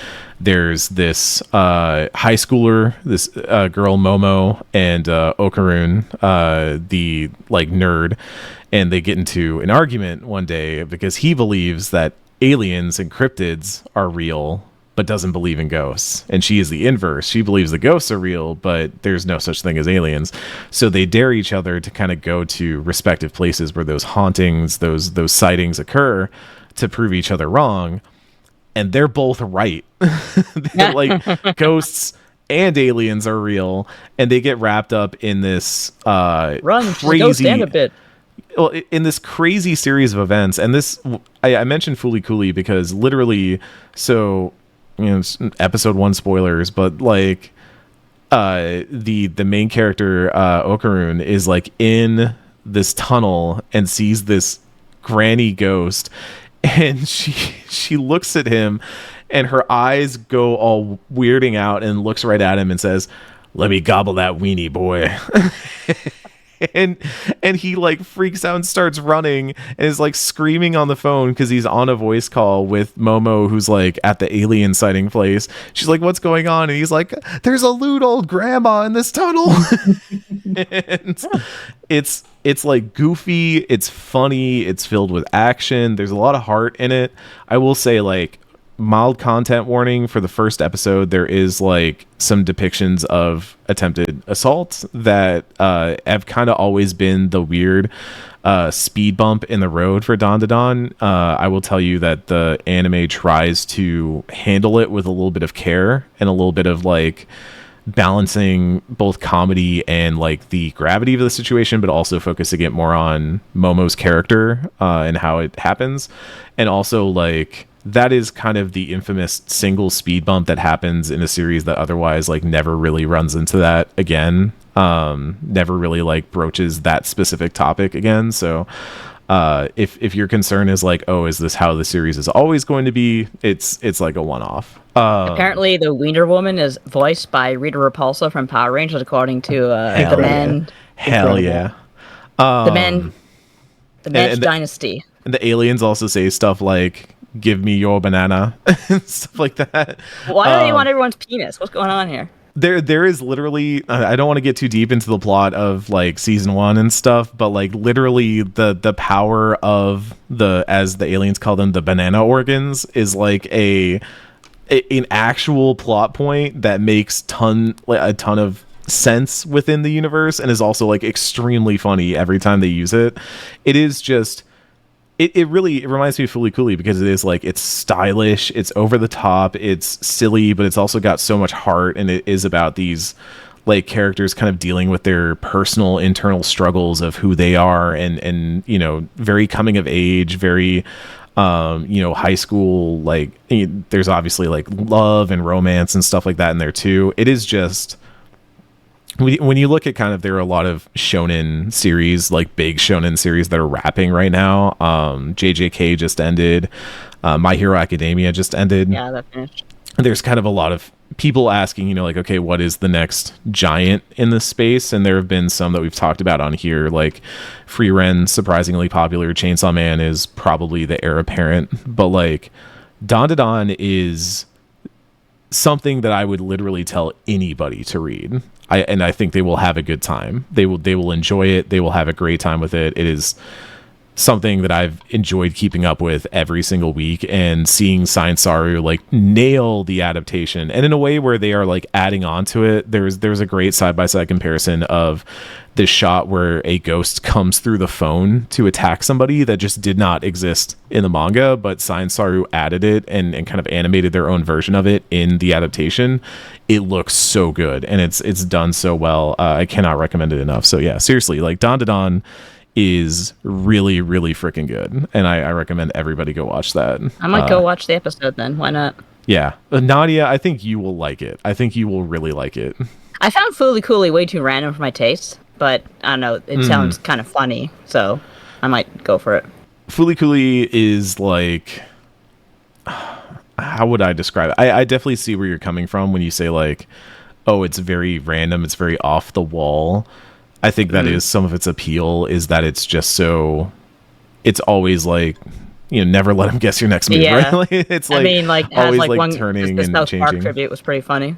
there's this high schooler, this girl Momo, and Okarun, the like nerd, and they get into an argument one day because he believes that aliens and cryptids are real but doesn't believe in ghosts, and she is the inverse. She believes the ghosts are real, but there's no such thing as aliens. So they dare each other to kind of go to respective places where those hauntings, those sightings occur, to prove each other wrong. And they're both right. They're like, ghosts and aliens are real, and they get wrapped up in this crazy, go stand a bit. Well, in this crazy series of events. And this, I mentioned Fooly Cooly because literally, so, it's episode 1 spoilers, but like the main character, Okarun, is like in this tunnel and sees this granny ghost, and she looks at him and her eyes go all weirding out and looks right at him and says, "Let me gobble that weenie, boy." and he like freaks out and starts running and is like screaming on the phone because he's on a voice call with Momo, who's like at the alien sighting place. She's like, "What's going on?" And he's like, "There's a lewd old grandma in this tunnel." And it's like goofy, it's funny, it's filled with action, there's a lot of heart in it. I will say, like, mild content warning for the first episode. There is like some depictions of attempted assault that have kind of always been the weird speed bump in the road for Dan Da Dan. I will tell you that the anime tries to handle it with a little bit of care and a little bit of like balancing both comedy and like the gravity of the situation, but also focusing it more on Momo's character and how it happens. And also, like, that is kind of the infamous single speed bump that happens in a series that otherwise like never really runs into that again. Never really like broaches that specific topic again. So if your concern is like, oh, is this how the series is always going to be, it's like a one-off. Apparently the Wiener Woman is voiced by Rita Repulsa from Power Rangers, according to the Men. Hell yeah. The Mensch Dynasty. And the aliens also say stuff like, "Give me your banana," and stuff like that. Why do they want everyone's penis? What's going on here? There is literally, I don't want to get too deep into the plot of like season 1 and stuff, but like literally the power of as the aliens call them, the banana organs, is like an actual plot point that makes a ton of sense within the universe and is also like extremely funny every time they use it. It is just it really it reminds me of Fooly Cooly because it is like it's stylish, it's over the top, it's silly, but it's also got so much heart, and it is about these like characters kind of dealing with their personal internal struggles of who they are, and you know, very coming of age, very you know, high school, like there's obviously like love and romance and stuff like that in there too. It is just when you look at kind of, there are a lot of shonen series, like big shonen series that are wrapping right now. JJK just ended. My Hero Academia just ended. Yeah, that finished. There's kind of a lot of people asking, you know, like, okay, what is the next giant in this space? And there have been some that we've talked about on here, like Free Ren, surprisingly popular. Chainsaw Man is probably the heir apparent, but like Dandadan is something that I would literally tell anybody to read. I think they will have a good time. They will enjoy it. They will have a great time with it. It is something that I've enjoyed keeping up with every single week, and seeing Science Saru like nail the adaptation, and in a way where they are like adding on to it. There's a great side-by-side comparison of this shot where a ghost comes through the phone to attack somebody that just did not exist in the manga, but Science Saru added it and kind of animated their own version of it in the adaptation. It looks so good, and it's done so well. I cannot recommend it enough. So yeah, seriously, like Dandadan is really, really freaking good, and I recommend everybody go watch that. I might go watch the episode then. Why not? Yeah, Nadia, I think you will like it. I think you will really like it. I found Fooly Cooly way too random for my taste, but I don't know, it sounds kind of funny, so I might go for it. Fooly Cooly is like, how would I describe it? I definitely see where you're coming from when you say like, oh, it's very random, it's very off the wall. I think that is some of its appeal, is that it's just so, it's always like, you know, never let them guess your next move, right? Like, it's like, I mean, like, always like one, turning and South changing. Park tribute was pretty funny.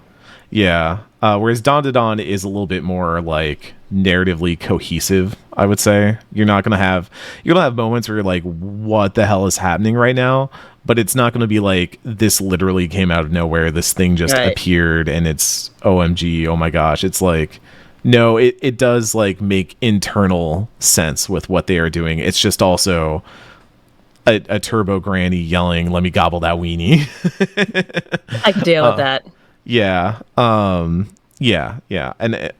Yeah. Whereas Dandadan is a little bit more like narratively cohesive, I would say. You're gonna have moments where you're like, what the hell is happening right now? But it's not gonna be like, this literally came out of nowhere, this thing just appeared and it's OMG, oh my gosh. It's like, no, it does like make internal sense with what they are doing. It's just also a turbo granny yelling, let me gobble that weenie. I can deal with that. Yeah. Yeah. And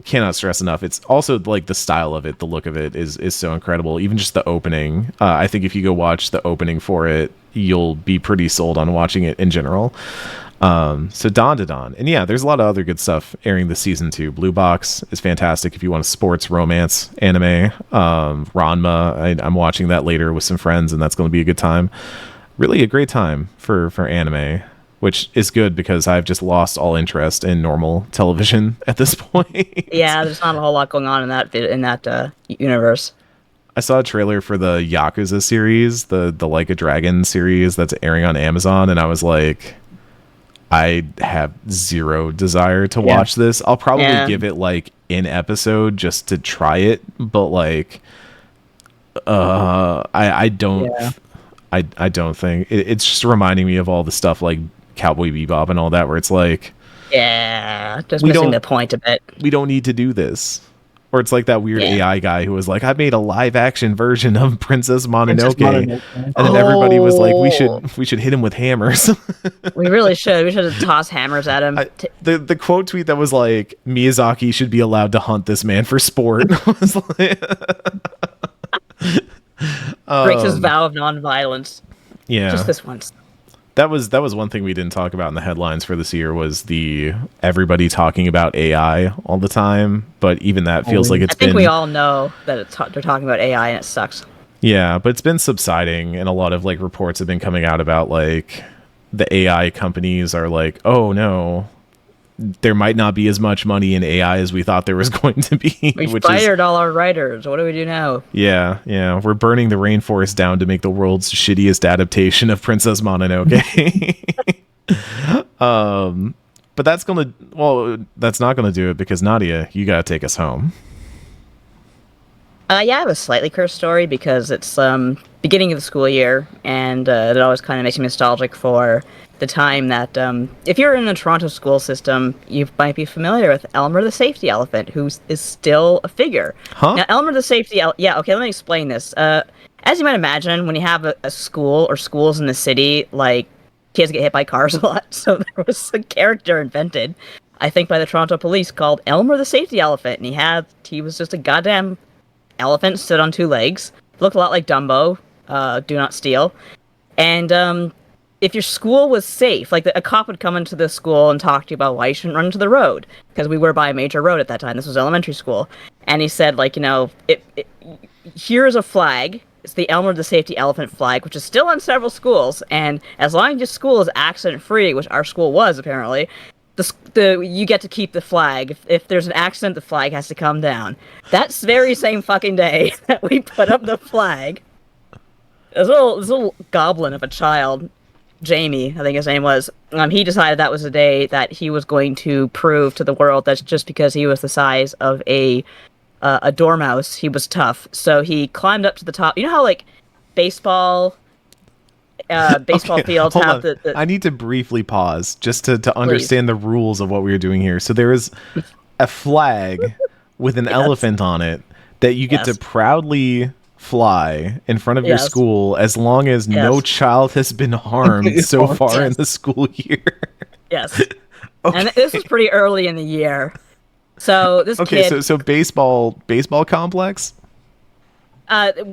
cannot stress enough. It's also like the style of it, the look of it is so incredible. Even just the opening. I think if you go watch the opening for it, you'll be pretty sold on watching it in general. So Dandadan. And yeah, there's a lot of other good stuff airing this season too. Blue Box is fantastic if you want a sports romance anime. Ranma, I'm watching that later with some friends, and that's going to be a good time. Really a great time for anime, which is good because I've just lost all interest in normal television at this point. Yeah, there's not a whole lot going on in that universe. I saw a trailer for the Yakuza series, the Like a Dragon series that's airing on Amazon, and I was like, I have zero desire to watch this. I'll probably give it like an episode just to try it, but like, I don't. I don't think it's just reminding me of all the stuff like Cowboy Bebop and all that, where it's like, just missing the point a bit. We don't need to do this. Or it's like that weird AI guy who was like, I made a live action version of Princess Mononoke. And then everybody was like, we should hit him with hammers. We really should. We should have tossed hammers at him. The quote tweet that was like, Miyazaki should be allowed to hunt this man for sport. Was like, breaks his vow of nonviolence. Yeah. Just this once. That was one thing we didn't talk about in the headlines for this year, was the everybody talking about AI all the time. But even that feels like it's been... I think we all know that they're talking about AI and it sucks. Yeah, but it's been subsiding, and a lot of like reports have been coming out about like the AI companies are like, oh no, there might not be as much money in AI as we thought there was going to be. We fired all our writers. What do we do now? Yeah. We're burning the rainforest down to make the world's shittiest adaptation of Princess Mononoke. But that's not gonna do it, because Nadia, you gotta take us home. Yeah, I have a slightly cursed story because it's beginning of the school year, and it always kind of makes me nostalgic for the time that if you're in the Toronto school system, you might be familiar with Elmer the Safety Elephant, who is still a figure. Huh? Now, Elmer the Safety yeah, okay, let me explain this. As you might imagine, when you have a school or schools in the city, like, kids get hit by cars a lot, so there was a character invented, I think by the Toronto police, called Elmer the Safety Elephant, and he was just a goddamn elephant, stood on two legs, looked a lot like Dumbo, Do Not Steal, and if your school was safe, like a cop would come into the school and talk to you about why you shouldn't run into the road, because we were by a major road at that time, this was elementary school, and he said, like, here's a flag, it's the Elmer the Safety Elephant flag, which is still on several schools, and as long as your school is accident-free, which our school was, apparently, you get to keep the flag. If there's an accident, the flag has to come down. That very same fucking day that we put up the flag, this little goblin of a child, Jamie, I think his name was, he decided that was the day that he was going to prove to the world that just because he was the size of a dormouse, he was tough. So he climbed up to the top. You know how, like, baseball okay, fields have the... I need to briefly pause just to understand the rules of what we were doing here. So there is a flag with an elephant on it that you get to proudly fly in front of your school as long as no child has been harmed so far in the school year. Yes. Okay. And this was pretty early in the year. So this kid... so baseball complex?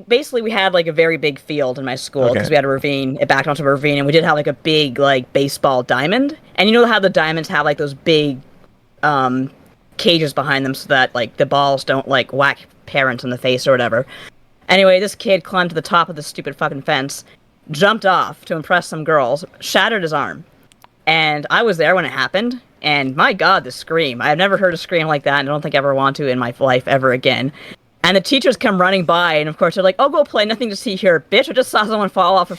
Basically, we had like a very big field in my school because we had a ravine. It backed onto a ravine, and we did have like a big like baseball diamond. And you know how the diamonds have like those big cages behind them so that like the balls don't like whack parents in the face or whatever. Anyway, this kid climbed to the top of the stupid fucking fence, jumped off to impress some girls, shattered his arm. And I was there when it happened, and my god, the scream. I've never heard a scream like that, and I don't think I ever want to in my life ever again. And the teachers come running by, and of course they're like, "Oh, go play, nothing to see here, bitch. I just saw someone fall off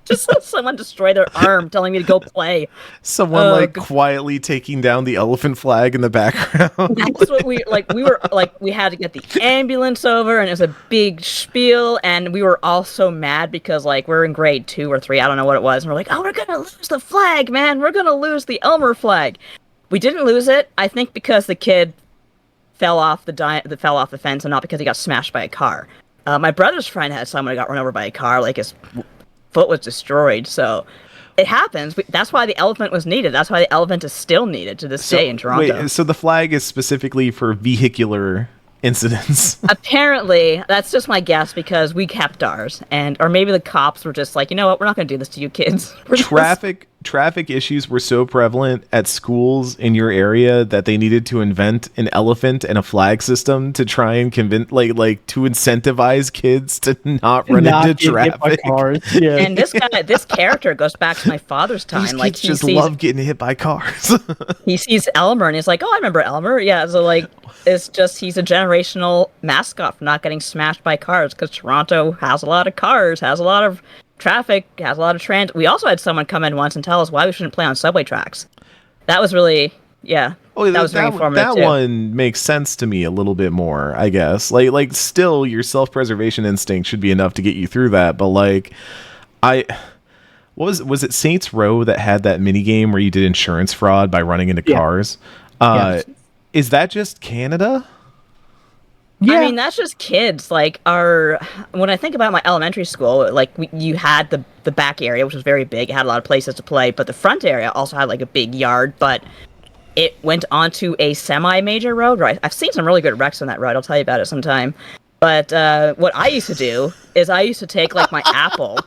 just saw someone destroy their arm, telling me to go play." Someone quietly taking down the elephant flag in the background. That's what we had to get the ambulance over, and it was a big spiel, and we were all so mad because like we're in grade 2 or 3, I don't know what it was, and we're like, "Oh, we're gonna lose the flag, man. We're gonna lose the Elmer flag." We didn't lose it, I think, because the kid fell off the fence, and not because he got smashed by a car. My brother's friend had someone who got run over by a car, like his foot was destroyed. So it happens. That's why the elephant was needed. That's why the elephant is still needed to this day in Toronto. Wait, so the flag is specifically for vehicular incidents? Apparently, that's just my guess because we kept ours, or maybe the cops were just like, you know what, we're not going to do this to you kids. Traffic issues were so prevalent at schools in your area that they needed to invent an elephant and a flag system to try and convince, like to incentivize kids to not run into traffic. Yeah. And this character goes back to my father's time. These like kids love getting hit by cars. He sees Elmer and he's like, "Oh, I remember Elmer." Yeah, so like it's just he's a generational mascot for not getting smashed by cars because Toronto has a lot of cars, has a lot of traffic, has a lot of transit. We also had someone come in once and tell us why we shouldn't play on subway tracks. That was really, that was very informative. That one makes sense to me a little bit more, I guess. Like still, your self-preservation instinct should be enough to get you through that. But like, was it Saints Row that had that mini game where you did insurance fraud by running into cars? Yes. Is that just Canada? Yeah. I mean, that's just kids. Like, when I think about my elementary school, like, you had the back area, which was very big. It had a lot of places to play, but the front area also had, like, a big yard, but it went onto a semi-major road. Right? I've seen some really good wrecks on that road. I'll tell you about it sometime. But what I used to do is I used to take, like, my apple,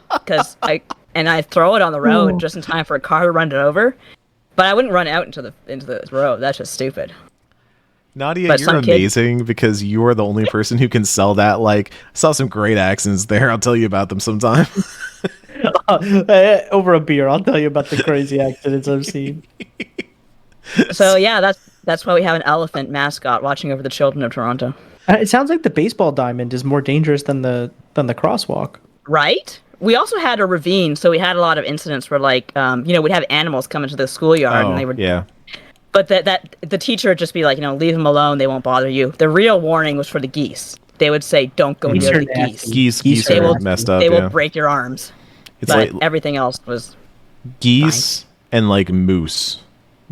and I'd throw it on the road just in time for a car to run it over, but I wouldn't run out into the road. That's just stupid. Nadia, you're amazing because you're the only person who can sell that. Like, I saw some great accents there. I'll tell you about them sometime. Over a beer, I'll tell you about the crazy accidents I've seen. So yeah, that's why we have an elephant mascot watching over the children of Toronto. It sounds like the baseball diamond is more dangerous than the crosswalk. Right? We also had a ravine, so we had a lot of incidents where, like, we'd have animals come into the schoolyard, and they would. Yeah. But that the teacher would just be like, leave them alone, they won't bother you. The real warning was for the geese. they would say, "Don't go Geese near are the nasty. geese. Geese They are will messed up. They will Yeah. break your arms." It's But like everything else was geese and like moose.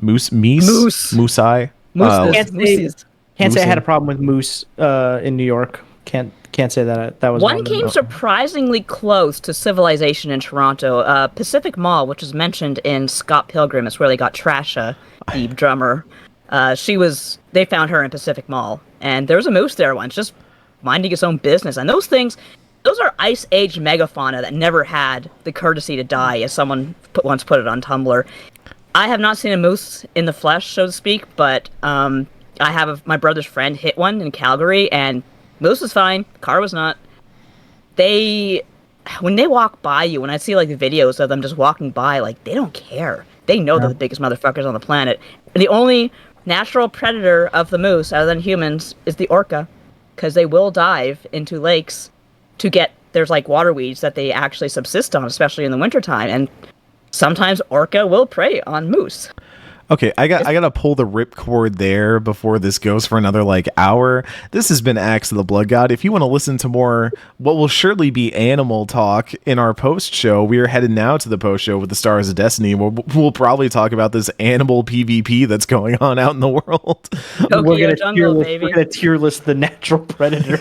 Moose. Moosei. mooses. Can't say I had a Moose. problem with moose in New York. Can't say that was One came surprisingly close to civilization in Toronto. Pacific Mall, which is mentioned in Scott Pilgrim, is where they got Trasha, the drummer. They found her in Pacific Mall, and there was a moose there once, just minding its own business. And those are Ice Age megafauna that never had the courtesy to die, as someone once put it on Tumblr. I have not seen a moose in the flesh, so to speak, but my brother's friend hit one in Calgary, and moose was fine. Car was not. When they walk by you, when I see like the videos of them just walking by, like they don't care. They know they're the biggest motherfuckers on the planet. And the only natural predator of the moose, other than humans, is the orca, because they will dive into lakes to get. There's like water weeds that they actually subsist on, especially in the wintertime, and sometimes orca will prey on moose. Okay, I gotta pull the ripcord there before this goes for another like hour. This has been Axe of the Blood God. If you want to listen to more, what will surely be animal talk in our post show, we are headed now to the post show with the Stars of Destiny. We'll probably talk about this animal PvP that's going on out in the world. Tokyo Jungle, baby. We're gonna tier list the natural predator.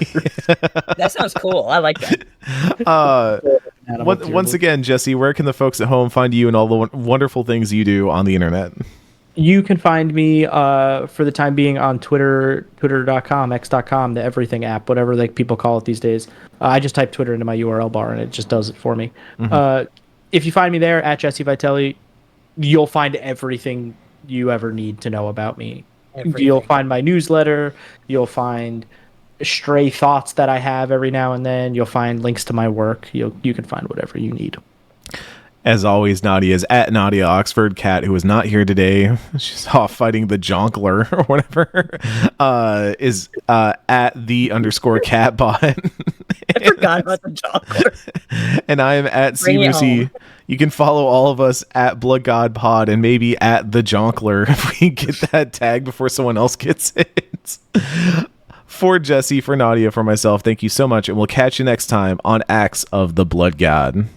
That sounds cool. I like that. Once again, Jesse, where can the folks at home find you and all the wonderful things you do on the internet? You can find me for the time being on Twitter, twitter.com, x.com, the everything app, whatever like people call it these days. I just type Twitter into my URL bar and it just does it for me. If you find me there at Jesse Vitelli, you'll find everything you ever need to know about me. Everything. You'll find my newsletter. You'll find stray thoughts that I have every now and then. You'll find links to my work. You can find whatever you need. As always, Nadia is at Nadia Oxford. Cat, who is not here today, she's off fighting the Jonkler or whatever, is at _catbot. I forgot about the Jonkler. And I am at Bring it CRucy. home. You can follow all of us at Blood God Pod and maybe at the Jonkler if we get that tag before someone else gets it. For Jesse, for Nadia, for myself, thank you so much, and we'll catch you next time on Axe of the Blood God.